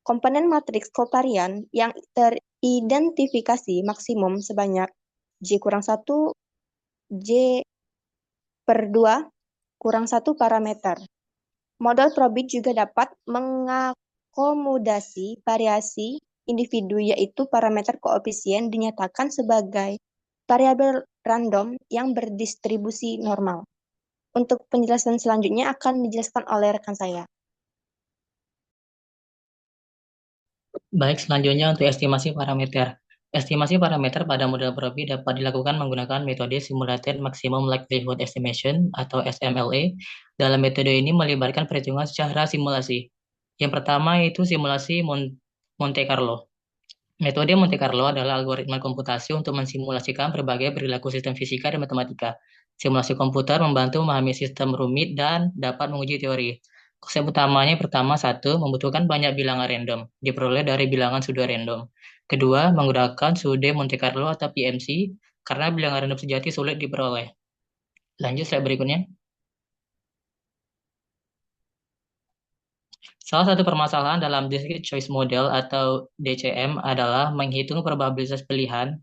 Komponen matriks kovarian yang teridentifikasi maksimum sebanyak J kurang 1, J per 2 kurang 1 parameter. Model probit juga dapat mengakomodasi variasi individu yaitu parameter koefisien dinyatakan sebagai variabel random yang berdistribusi normal. Untuk penjelasan selanjutnya akan dijelaskan oleh rekan saya. Baik, selanjutnya untuk estimasi parameter. Estimasi parameter pada model probit dapat dilakukan menggunakan metode Simulated Maximum Likelihood Estimation atau SMLE. Dalam metode ini melibatkan perhitungan secara simulasi. Yang pertama yaitu simulasi Monte Carlo. Metode Monte Carlo adalah algoritma komputasi untuk mensimulasikan berbagai perilaku sistem fisika dan matematika. Simulasi komputer membantu memahami sistem rumit dan dapat menguji teori. Konsep utamanya pertama, satu, membutuhkan banyak bilangan random, diperoleh dari bilangan pseudo random. Kedua, menggunakan pseudo Monte Carlo atau PMC, karena bilangan random sejati sulit diperoleh. Lanjut slide berikutnya. Salah satu permasalahan dalam Discrete Choice Model atau DCM adalah menghitung probabilitas pilihan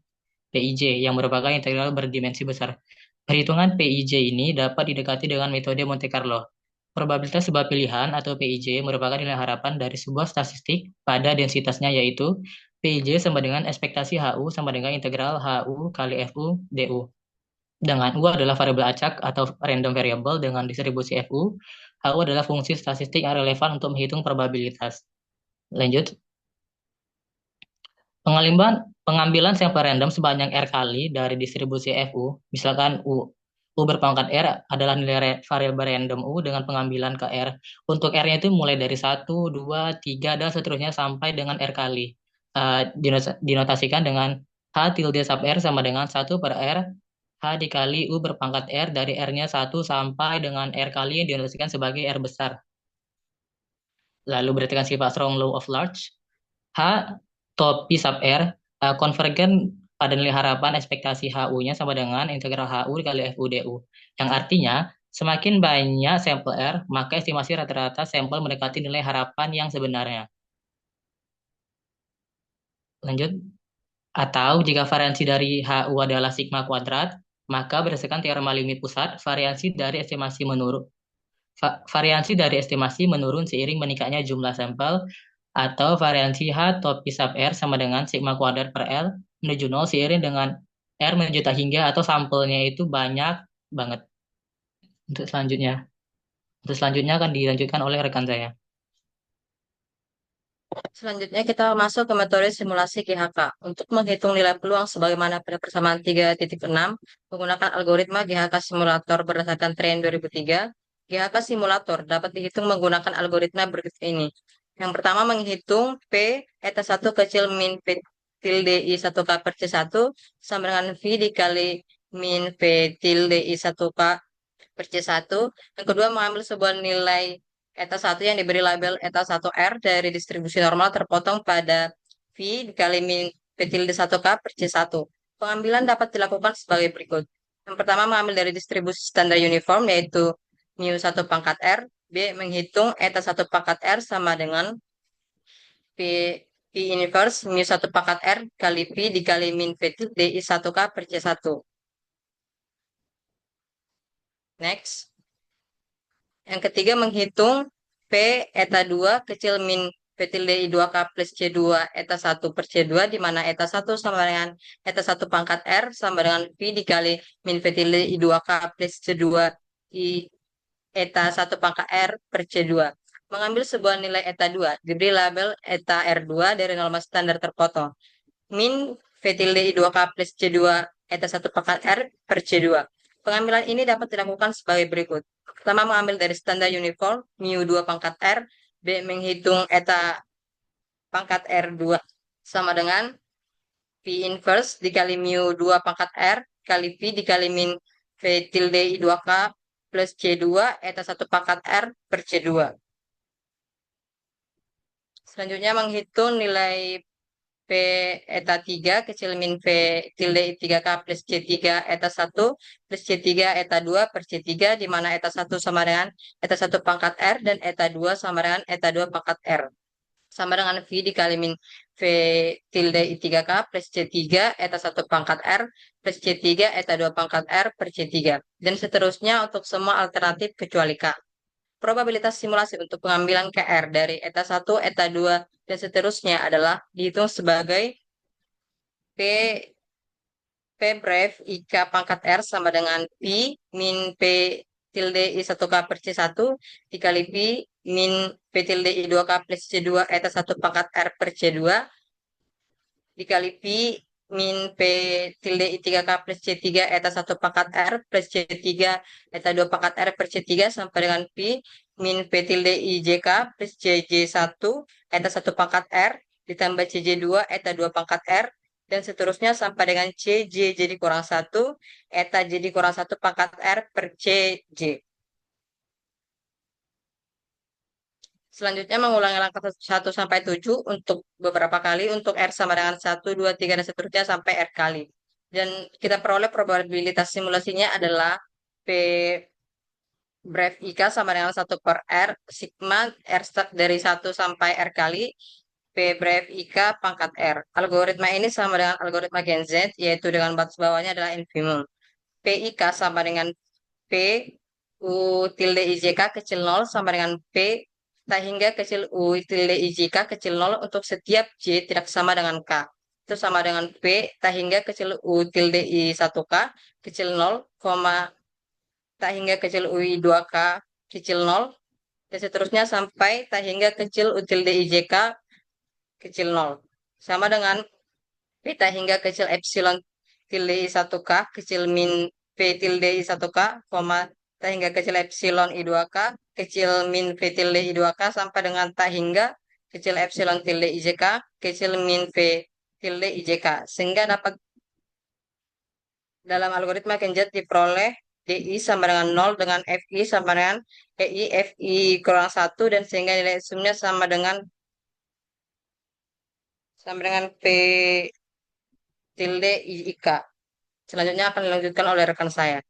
PIJ yang merupakan integral berdimensi besar. Perhitungan PIJ ini dapat didekati dengan metode Monte Carlo. Probabilitas sebuah pilihan atau PIJ merupakan nilai harapan dari sebuah statistik pada densitasnya, yaitu PIJ sama dengan ekspektasi HU sama dengan integral HU kali FU DU. Dengan U adalah variabel acak atau random variable dengan distribusi FU, HU adalah fungsi statistik yang relevan untuk menghitung probabilitas. Lanjut. Pengambilan sampel random sebanyak R kali dari distribusi FU, misalkan U berpangkat R adalah nilai variabel random U dengan pengambilan ke R. Untuk R-nya itu mulai dari 1, 2, 3, dan seterusnya sampai dengan R kali. Dinotasikan dengan H tilde sub R sama dengan 1 per R, H dikali U berpangkat R dari R-nya 1 sampai dengan R kali yang dinotasikan sebagai R besar. Lalu berdasarkan sifat strong law of large, H topi sub R konvergen pada nilai harapan ekspektasi HU-nya sama dengan integral HU dikali FU DU. Yang artinya, semakin banyak sampel R, maka estimasi rata-rata sampel mendekati nilai harapan yang sebenarnya. Lanjut. Atau jika variansi dari HU adalah sigma kuadrat, maka berdasarkan teorema limit pusat, variansi dari estimasi menurun seiring meningkatnya jumlah sampel, atau variansi H topi sub R sama dengan sigma kuadrat per L menuju 0 seiring dengan R menuju tak hingga atau sampelnya itu banyak banget. Untuk selanjutnya akan dilanjutkan oleh rekan saya. Selanjutnya kita masuk ke metode simulasi GHK. Untuk menghitung nilai peluang sebagaimana pada persamaan 3.6 menggunakan algoritma GHK simulator berdasarkan tren 2003, GHK simulator dapat dihitung menggunakan algoritma berikut ini. Yang pertama menghitung P eta 1 kecil min P tilde I 1K per C1 sama dengan V dikali min P tilde I 1K per C1. Yang kedua mengambil sebuah nilai eta 1 yang diberi label eta 1R dari distribusi normal terpotong pada V dikali min P tilde 1K per C1. Pengambilan dapat dilakukan sebagai berikut. Yang pertama mengambil dari distribusi standar uniform yaitu mu 1 pangkat R. B. Menghitung eta 1 pangkat R sama dengan P inverse mu 1 pangkat R kali P dikali min P tilde I 1K per C1. Next. Yang ketiga menghitung P eta 2 kecil min P tilde I 2K plus C2 eta 1 per C2 di mana eta 1 sama dengan eta 1 pangkat R sama dengan P dikali min P tilde I 2K plus C2 I eta 1 pangkat R per C2. Mengambil sebuah nilai eta 2 diberi label eta R2 dari norma standar terpotong. Min P tilde I 2K plus C2 eta 1 pangkat R per C2. Pengambilan ini dapat dilakukan sebagai berikut. Pertama mengambil dari standar uniform mu 2 pangkat R. B. Menghitung eta pangkat R2 sama dengan P inverse dikali mu 2 pangkat R kali P dikali min P tilde I 2K plus C2 eta 1 pangkat R per C2. Selanjutnya menghitung nilai P eta 3 kecil min P tilde I 3K plus C3 eta 1 plus C3 eta 2 per C3 di mana eta 1 sama dengan eta 1 pangkat R dan eta 2 sama dengan eta 2 pangkat R. Sama dengan V dikali min V tilde I 3K plus C3 eta 1 pangkat R plus C3 eta 2 pangkat R per C3. Dan seterusnya untuk semua alternatif kecuali K. Probabilitas simulasi untuk pengambilan KR dari eta 1, eta 2, dan seterusnya adalah dihitung sebagai P bref IK pangkat R sama dengan P min P tilde I 1K per C1 dikali P min P tilde I 2K plus C2 eta 1 pangkat R per C2 dikali P min P tilde I 3K plus C3 eta 1 pangkat R plus C3 eta 2 pangkat R per C3 sampai dengan P min P tilde I JK plus CJ1 eta 1 pangkat R ditambah CJ2 eta 2 pangkat R dan seterusnya sampai dengan CJ jadi kurang 1 eta jadi kurang 1 pangkat R per CJ. Selanjutnya mengulangi langkah 1 sampai 7 untuk beberapa kali untuk R sama dengan 1, 2, 3, dan seterusnya sampai R kali. Dan kita peroleh probabilitas simulasinya adalah P bref IK sama dengan 1 per R, sigma R start dari 1 sampai R kali, P bref IK pangkat R. Algoritma ini sama dengan algoritma Gen Z, yaitu dengan batas bawahnya adalah infimum. PIK sama dengan P U tilde IJK kecil 0 sama dengan P tak hingga kecil U tilde IJK kecil 0 untuk setiap J tidak sama dengan K. Itu sama dengan P tak hingga kecil U tilde I1K kecil 0, tak hingga kecil UI 2K kecil 0, dan seterusnya sampai tak hingga kecil U tilde IJK kecil 0. Sama dengan P tak hingga kecil epsilon tilde I1K kecil min P tilde I1K, tak hingga kecil epsilon I2K kecil min P tilde I2K sampai dengan tak hingga kecil epsilon tilde IJK kecil min P tilde IJK. Sehingga dapat dalam algoritma Kenjat diperoleh DI sama dengan 0 dengan FI sama dengan EI FI kurang 1, dan sehingga nilai sumnya sama dengan P tilde IK. Selanjutnya akan dilanjutkan oleh rekan saya.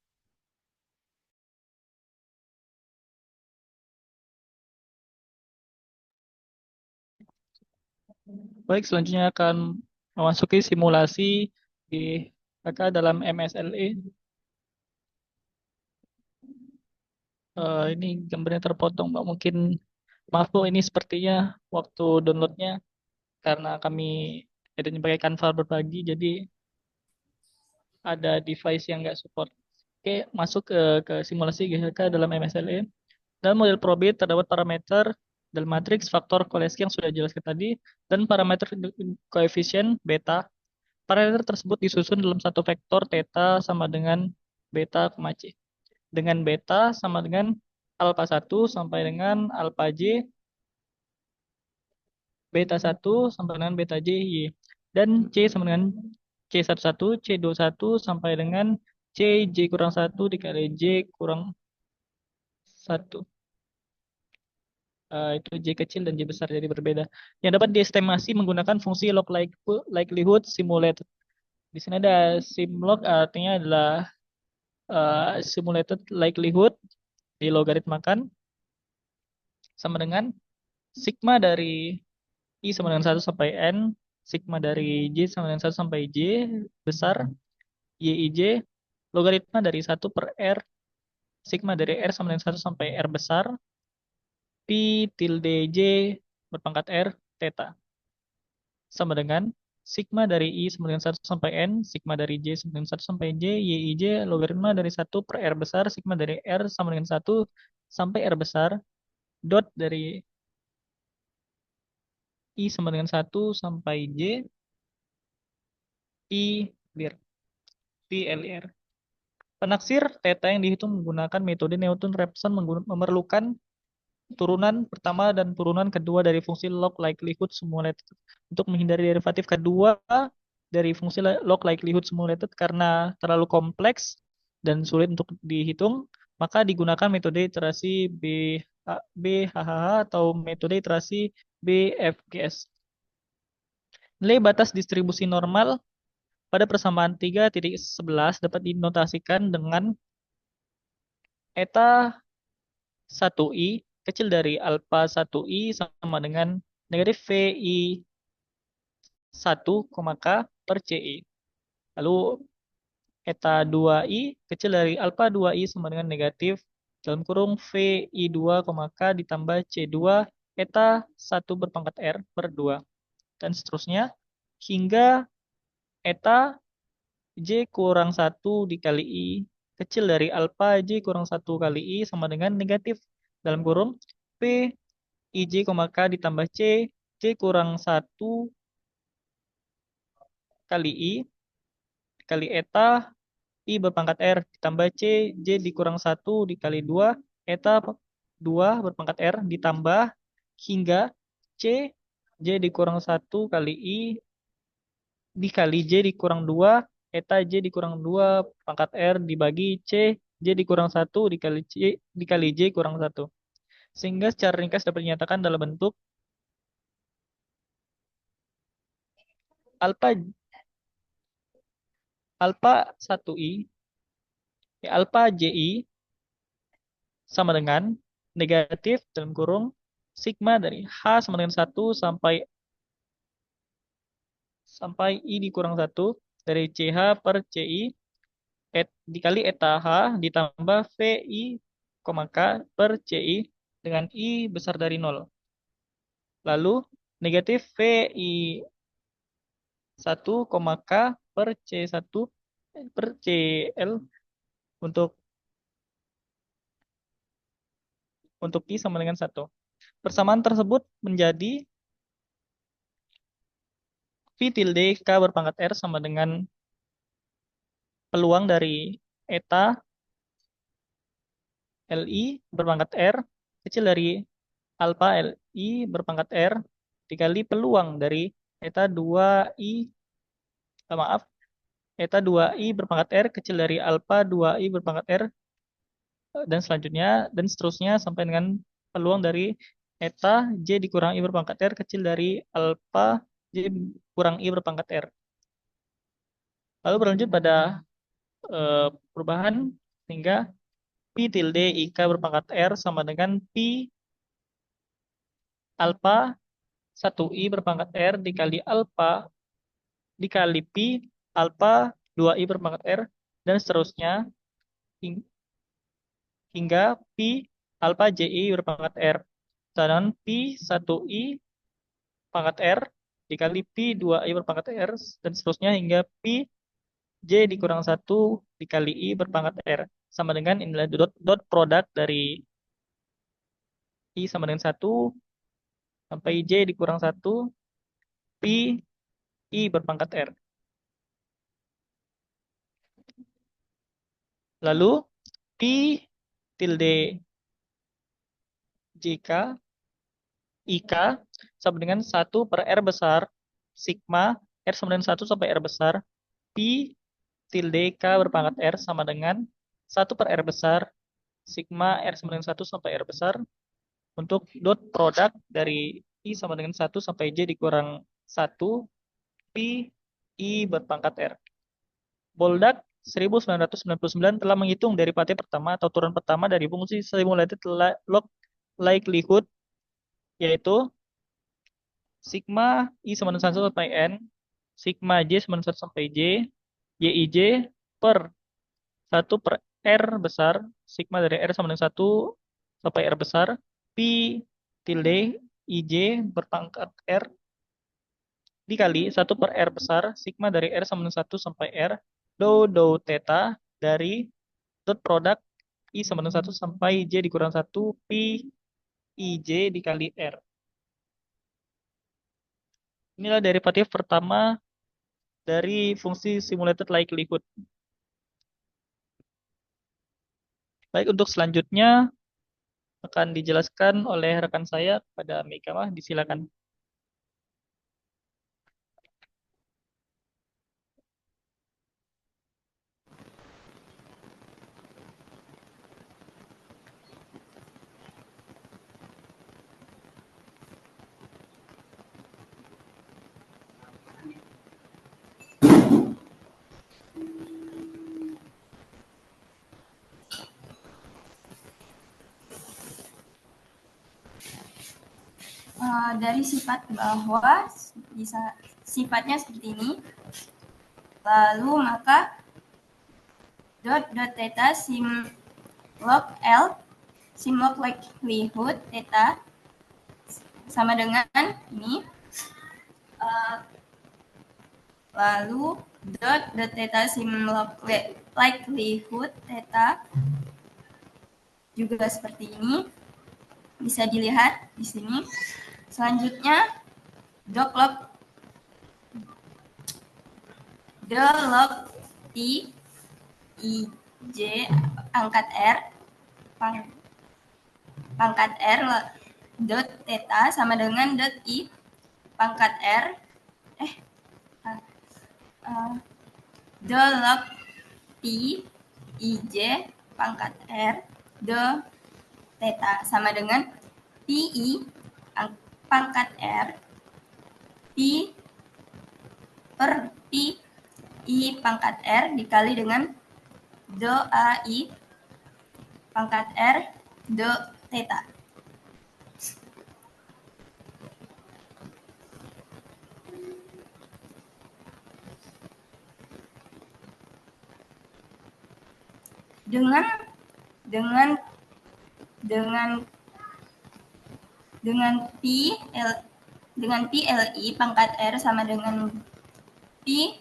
Baik, selanjutnya akan memasuki simulasi di dalam MSLE. Ini gambarnya terpotong, Mbak. Mungkin maaf Bu, ini sepertinya waktu downloadnya karena kami tidak pakai Canva berbagi, jadi ada device yang nggak support. Oke, masuk ke simulasi GHK dalam MSLE. Dalam model probit terdapat parameter dalam matriks faktor Koleski yang sudah jelaskan tadi dan parameter koefisien beta. Parameter tersebut disusun dalam satu vektor theta sama dengan beta, C. Dengan beta sama dengan alpha 1 sampai dengan alpha J, beta 1 sampai dengan beta J, Y. Dan C sama dengan C11, C21 sampai dengan C, J kurang 1 dikali J kurang 1. Itu J kecil dan J besar, jadi berbeda. Yang dapat diestimasi menggunakan fungsi log likelihood simulated. Di sini ada simlog, artinya adalah simulated likelihood dilogaritmakan sama dengan sigma dari I sama dengan 1 sampai N, sigma dari J sama dengan 1 sampai J besar, YIJ, logaritma dari 1 per R, sigma dari R sama dengan 1 sampai R besar, Pi tilde J berpangkat R, theta. Sama dengan sigma dari I sama dengan 1 sampai N, sigma dari J sama dengan 1 sampai J, YIJ, logaritma dari 1 per R besar, sigma dari R sama dengan 1 sampai R besar, dot dari I sama dengan 1 sampai J, Pi lir, Pi LR. Penaksir theta yang dihitung menggunakan metode Newton-Raphson memerlukan turunan pertama dan turunan kedua dari fungsi log likelihood simulated. Untuk menghindari derivatif kedua dari fungsi log likelihood simulated karena terlalu kompleks dan sulit untuk dihitung, maka digunakan metode iterasi BHH atau metode iterasi BFGS. Nilai batas distribusi normal pada persamaan 3.11 dapat dinotasikan dengan eta 1i kecil dari alpha 1i sama dengan negatif VI 1, K per CI. Lalu eta 2i kecil dari alpha 2i sama dengan negatif dalam kurung VI 2, K ditambah C2 eta 1 berpangkat R per 2. Dan seterusnya hingga eta J kurang 1 dikali I kecil dari alpha J kurang 1 kali I sama dengan negatif dalam kurung P IJ, K ditambah C, J kurang 1 kali I dikali eta I berpangkat R ditambah C, J dikurang 1 dikali 2, eta 2 berpangkat R ditambah hingga C, J dikurang 1 kali I dikali J dikurang 2, eta J dikurang 2 pangkat R dibagi C, J dikurang 1 dikali J kurang 1. Sehingga secara ringkas dapat dinyatakan dalam bentuk alfa 1i, alfa ji sama dengan negatif dalam kurung sigma dari H sama dengan 1 sampai I dikurang 1 dari CH per CI dikali eta H ditambah VI, K per CI dengan I besar dari 0. Lalu negatif VI 1, K per C1 per CL untuk I sama dengan 1. Persamaan tersebut menjadi V tilde K berpangkat R sama dengan peluang dari eta LI berpangkat R kecil dari alfa LI berpangkat R dikali peluang dari eta 2I, eta 2I berpangkat R kecil dari alfa 2I berpangkat R dan selanjutnya dan seterusnya sampai dengan peluang dari eta J dikurang I berpangkat R kecil dari alfa J kurang I berpangkat R. Lalu berlanjut pada perubahan sehingga P tilde IK berpangkat R sama dengan P alfa 1I berpangkat R dikali alfa dikali P alfa 2I berpangkat R dan seterusnya hingga P alfa JI berpangkat R. Sedangkan P 1I pangkat R dikali P 2I berpangkat R dan seterusnya hingga P J dikurang 1 dikali I berpangkat R. Sama dengan inilah dot produk dari I sama dengan 1 sampai J dikurang 1 P I berpangkat R. Lalu P tilde JK IK sama dengan 1 per R besar sigma R sama dengan 1 sampai R besar P tilde K berpangkat R sama dengan 1 per R besar sigma R sama dengan 1 sampai R besar untuk dot produk dari I sama dengan 1 sampai J dikurang 1 P I berpangkat R. Boldak 1999 telah menghitung derivasi pertama atau turun pertama dari fungsi simulated log likelihood yaitu sigma I sama dengan 1 sampai N, sigma J sama dengan 1 sampai J, YIJ per 1 per R besar, sigma dari R sama dengan 1 sampai R besar, P tilde IJ berpangkat R dikali 1 per R besar, sigma dari R sama dengan 1 sampai R, do theta dari dot produk I sama dengan 1 sampai J dikurang 1 P IJ dikali R. Inilah derivatif pertama dari fungsi simulated likelihood. Baik, untuk selanjutnya akan dijelaskan oleh rekan saya pada Mekamah. Disilakan. Dari sifat bahwa bisa sifatnya seperti ini, lalu maka dot theta simlog L simlog likelihood theta sama dengan ini, lalu dot theta simlog likelihood theta juga seperti ini, bisa dilihat di sini. Selanjutnya log T IJ pangkat R pangkat R dot theta sama dengan dot I pangkat R log T IJ pangkat R do theta sama dengan PI pangkat R P per PI pangkat R dikali dengan do AI pangkat R do theta. Dengan PLI pangkat R sama dengan P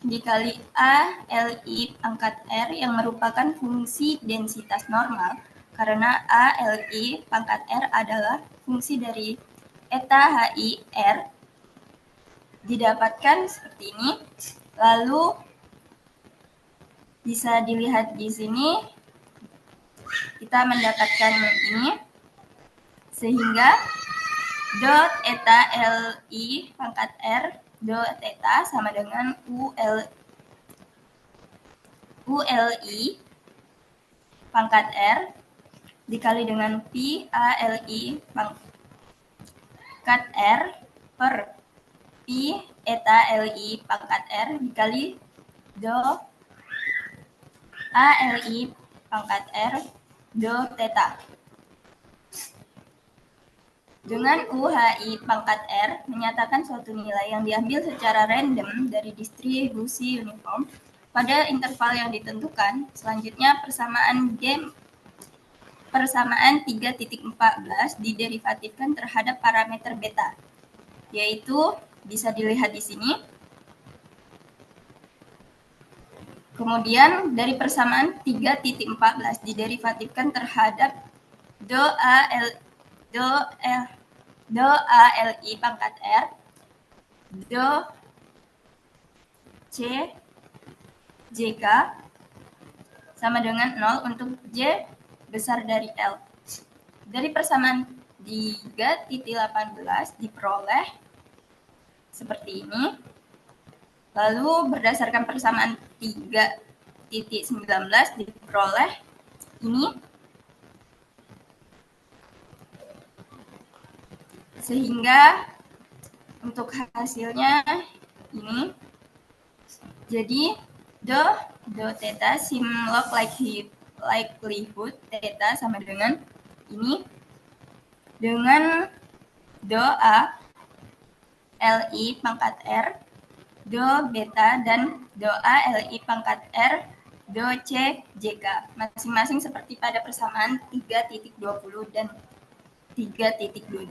dikali A LI pangkat R yang merupakan fungsi densitas normal karena A LI pangkat R adalah fungsi dari eta HI R didapatkan seperti ini. Lalu bisa dilihat di sini kita mendapatkan ini sehingga dot eta LI pangkat R dot theta sama dengan ULI pangkat R dikali dengan Pi ALI pangkat R per Pi eta LI pangkat R dikali do ALI pangkat R do theta. Dengan UHI pangkat R menyatakan suatu nilai yang diambil secara random dari distribusi uniform pada interval yang ditentukan. Selanjutnya persamaan 3.14 diderivatifkan terhadap parameter beta, yaitu bisa dilihat di sini. Kemudian dari persamaan 3.14 diderivatifkan terhadap do ALI pangkat R do C JK sama dengan 0 untuk J besar dari L. Dari persamaan 3.18 diperoleh seperti ini. Lalu berdasarkan persamaan 3.19 diperoleh ini. Sehingga untuk hasilnya ini. Jadi do theta sim log likelihood theta sama dengan ini. Dengan do A LI pangkat R do beta dan do A LI pangkat R do C JK masing-masing seperti pada persamaan 3.20 dan 3.22.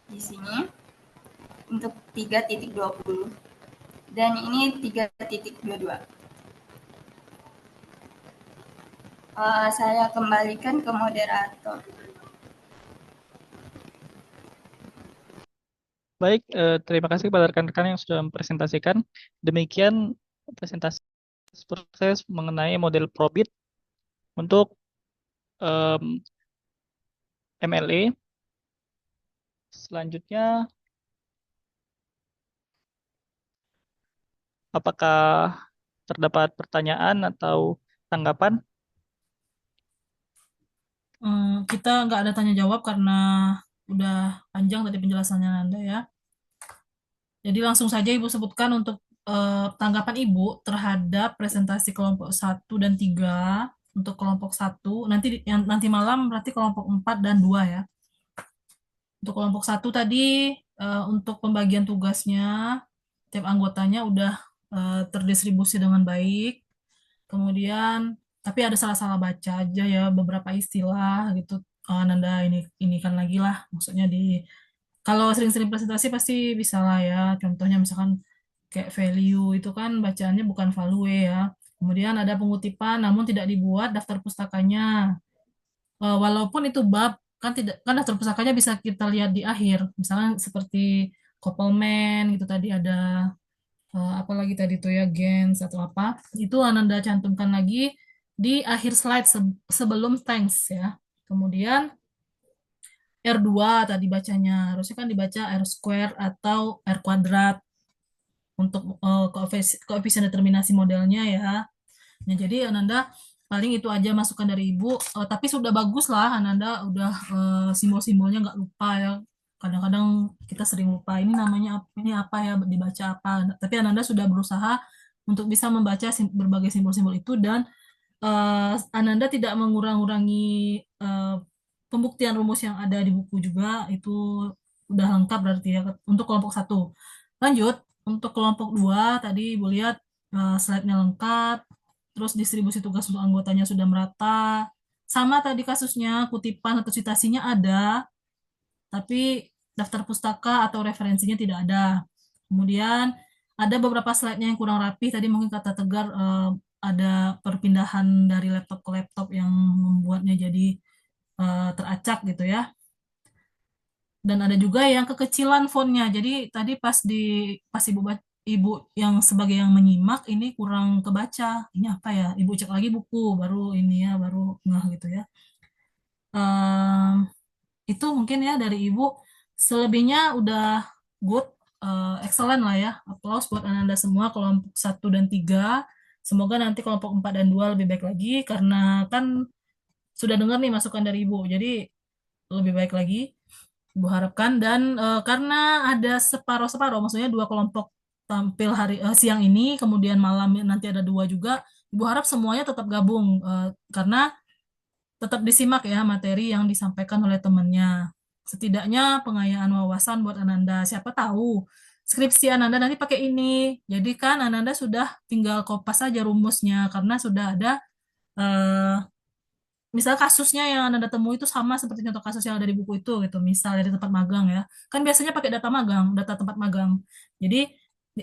Di sini untuk 3.20 dan ini 3.22. Saya kembalikan ke moderator. Baik, terima kasih kepada rekan-rekan yang sudah mempresentasikan. Demikian presentasi proses mengenai model Probit untuk MLE. Selanjutnya, apakah terdapat pertanyaan atau tanggapan? Kita nggak ada tanya jawab karena udah panjang tadi penjelasannya Nanda ya. Jadi langsung saja Ibu sebutkan untuk tanggapan Ibu terhadap presentasi kelompok 1 dan 3 untuk kelompok 1. Nanti malam berarti kelompok 4 dan 2 ya. Untuk kelompok 1 tadi untuk pembagian tugasnya tiap anggotanya udah terdistribusi dengan baik. Kemudian tapi ada salah-salah baca aja ya, beberapa istilah gitu. Nanda ini kan lagi lah, maksudnya kalau sering-sering presentasi pasti bisa lah ya. Contohnya misalkan kayak value itu kan bacaannya bukan value ya. Kemudian ada pengutipan namun tidak dibuat daftar pustakanya. Walaupun itu bab kan daftar pustakanya bisa kita lihat di akhir. Misalnya seperti Koppelman gitu tadi ada apalagi tadi tuh ya gens atau apa. Itu Ananda cantumkan lagi di akhir slide sebelum thanks ya. Kemudian R2 tadi bacanya, harusnya kan dibaca R square atau R kuadrat untuk koefisien determinasi modelnya ya. Nah, jadi Ananda Paling itu aja masukan dari Ibu. Tapi sudah bagus lah, Ananda udah simbol-simbolnya nggak lupa ya. Kadang-kadang kita sering lupa ini namanya ini apa ya, dibaca apa. Tapi Ananda sudah berusaha untuk bisa membaca berbagai simbol-simbol itu dan Ananda tidak mengurang-urangi eh, pembuktian rumus yang ada di buku juga. Itu udah lengkap berarti ya untuk kelompok satu. Lanjut, untuk kelompok dua tadi Ibu lihat slide-nya lengkap, terus distribusi tugas untuk anggotanya sudah merata. Sama tadi kasusnya, kutipan atau citasinya ada, tapi daftar pustaka atau referensinya tidak ada. Kemudian ada beberapa slide-nya yang kurang rapi. Tadi mungkin kata Tegar ada perpindahan dari laptop ke laptop yang membuatnya jadi teracak gitu ya. Dan ada juga yang kekecilan fontnya. Jadi tadi pas ibu yang sebagai yang menyimak ini kurang kebaca. Ini apa ya? Ibu cek lagi buku baru ini ya, baru ngeh gitu ya. Itu mungkin ya dari Ibu. Selebihnya udah good, excellent lah ya. Applause buat Ananda semua kelompok 1 dan 3. Semoga nanti kelompok 4 dan 2 lebih baik lagi karena kan sudah dengar nih masukan dari Ibu. Jadi lebih baik lagi Ibu harapkan dan karena ada separoh-separoh, maksudnya dua kelompok tampil siang ini, kemudian malam nanti ada dua juga. Ibu harap semuanya tetap gabung karena tetap disimak ya materi yang disampaikan oleh temannya. Setidaknya pengayaan wawasan buat Ananda. Siapa tahu skripsi Ananda nanti pakai ini. Jadi kan Ananda sudah tinggal kopas saja rumusnya karena sudah ada eh, misal kasusnya yang Anda temui itu sama seperti contoh kasus yang ada di buku itu gitu, misal dari tempat magang ya. Kan biasanya pakai data magang, data tempat magang. Jadi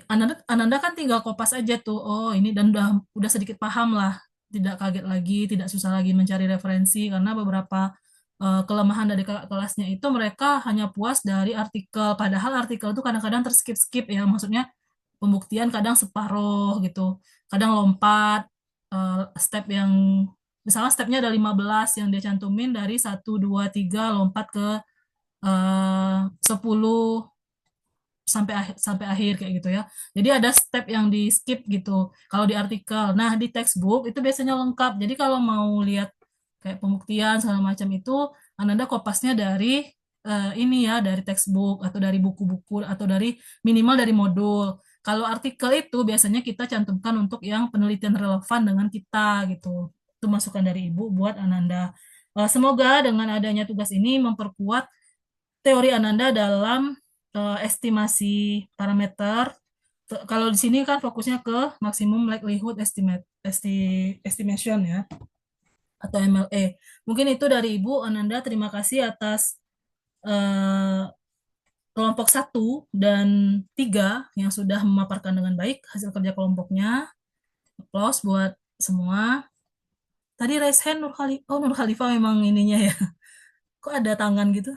Ananda kan tinggal kopas aja tuh. Oh, ini dan udah sedikit paham lah. Tidak kaget lagi, tidak susah lagi mencari referensi karena beberapa kelemahan dari kakak kelasnya itu mereka hanya puas dari artikel. Padahal artikel itu kadang-kadang terskip-skip ya. Maksudnya pembuktian kadang separuh gitu. Kadang lompat step yang misalnya stepnya ada 15 yang dia cantumin dari 1, 2, 3 lompat ke 10 sampai akhir kayak gitu ya. Jadi ada step yang di skip gitu kalau di artikel. Nah, di textbook itu biasanya lengkap. Jadi kalau mau lihat kayak pembuktian segala macam itu Ananda kopasnya dari ini ya, dari textbook atau dari buku-buku atau dari minimal dari modul. Kalau artikel itu biasanya kita cantumkan untuk yang penelitian relevan dengan kita gitu. Itu masukan dari Ibu buat Ananda. Semoga dengan adanya tugas ini memperkuat teori Ananda dalam estimasi parameter. Kalau di sini kan fokusnya ke maximum likelihood estimation ya, atau MLE. Mungkin itu dari Ibu Ananda. Terima kasih atas kelompok 1 dan 3 yang sudah memaparkan dengan baik hasil kerja kelompoknya. Applause buat semua. Tadi raise hand Nur Khalifah. Oh, Nur Khalifah memang ininya ya. Kok ada tangan gitu?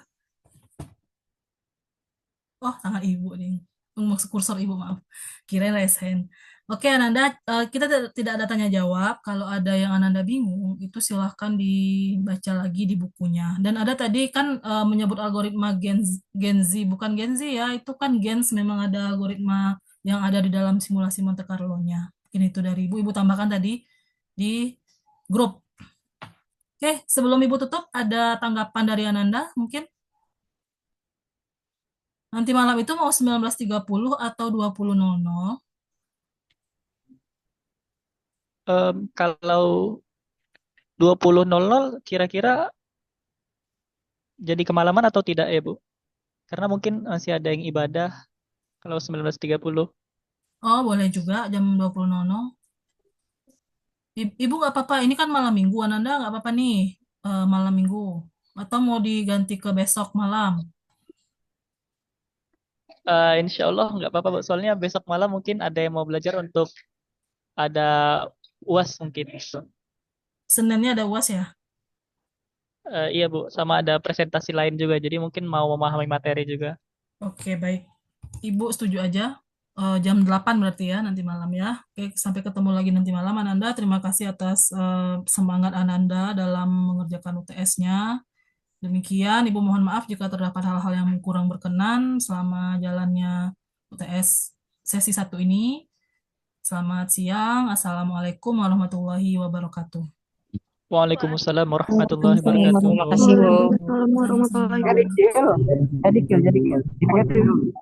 Oh, tangan Ibu nih. Maksud kursor Ibu, maaf. Kirain raise hand. Oke, Ananda, kita tidak ada tanya jawab. Kalau ada yang Ananda bingung, itu silahkan dibaca lagi di bukunya. Dan ada tadi kan menyebut algoritma Gen Z, bukan Gen Z ya, itu kan Gens, memang ada algoritma yang ada di dalam simulasi Monte Carlo-nya. Mungkin itu dari Ibu. Ibu tambahkan tadi di grup. Oke, sebelum Ibu tutup, ada tanggapan dari Ananda mungkin? Nanti malam itu mau 19.30 atau 20.00? Kalau 20.00 kira-kira jadi kemalaman atau tidak ya, Bu? Karena mungkin masih ada yang ibadah kalau 19.30. Oh, boleh juga jam 20.00. Ibu nggak apa-apa, ini kan malam minggu. Ananda nggak apa-apa nih malam minggu. Atau mau diganti ke besok malam? Insya Allah nggak apa-apa, Bu. Soalnya besok malam mungkin ada yang mau belajar untuk ada UAS mungkin. Seninnya ada UAS ya? Iya, Bu. Sama ada presentasi lain juga. Jadi mungkin mau memahami materi juga. Oke, baik. Ibu setuju aja. Jam 8 berarti ya nanti malam ya. Oke, sampai ketemu lagi nanti malam Ananda. Terima kasih atas semangat Ananda dalam mengerjakan UTS-nya. Demikian, Ibu mohon maaf jika terdapat hal-hal yang kurang berkenan selama jalannya UTS sesi 1 ini. Selamat siang. Assalamualaikum warahmatullahi wabarakatuh. Waalaikumsalam warahmatullahi wabarakatuh. Terima kasih, Bu. Waalaikumsalam warahmatullahi wabarakatuh. Jadi kill. Dipakai dulu.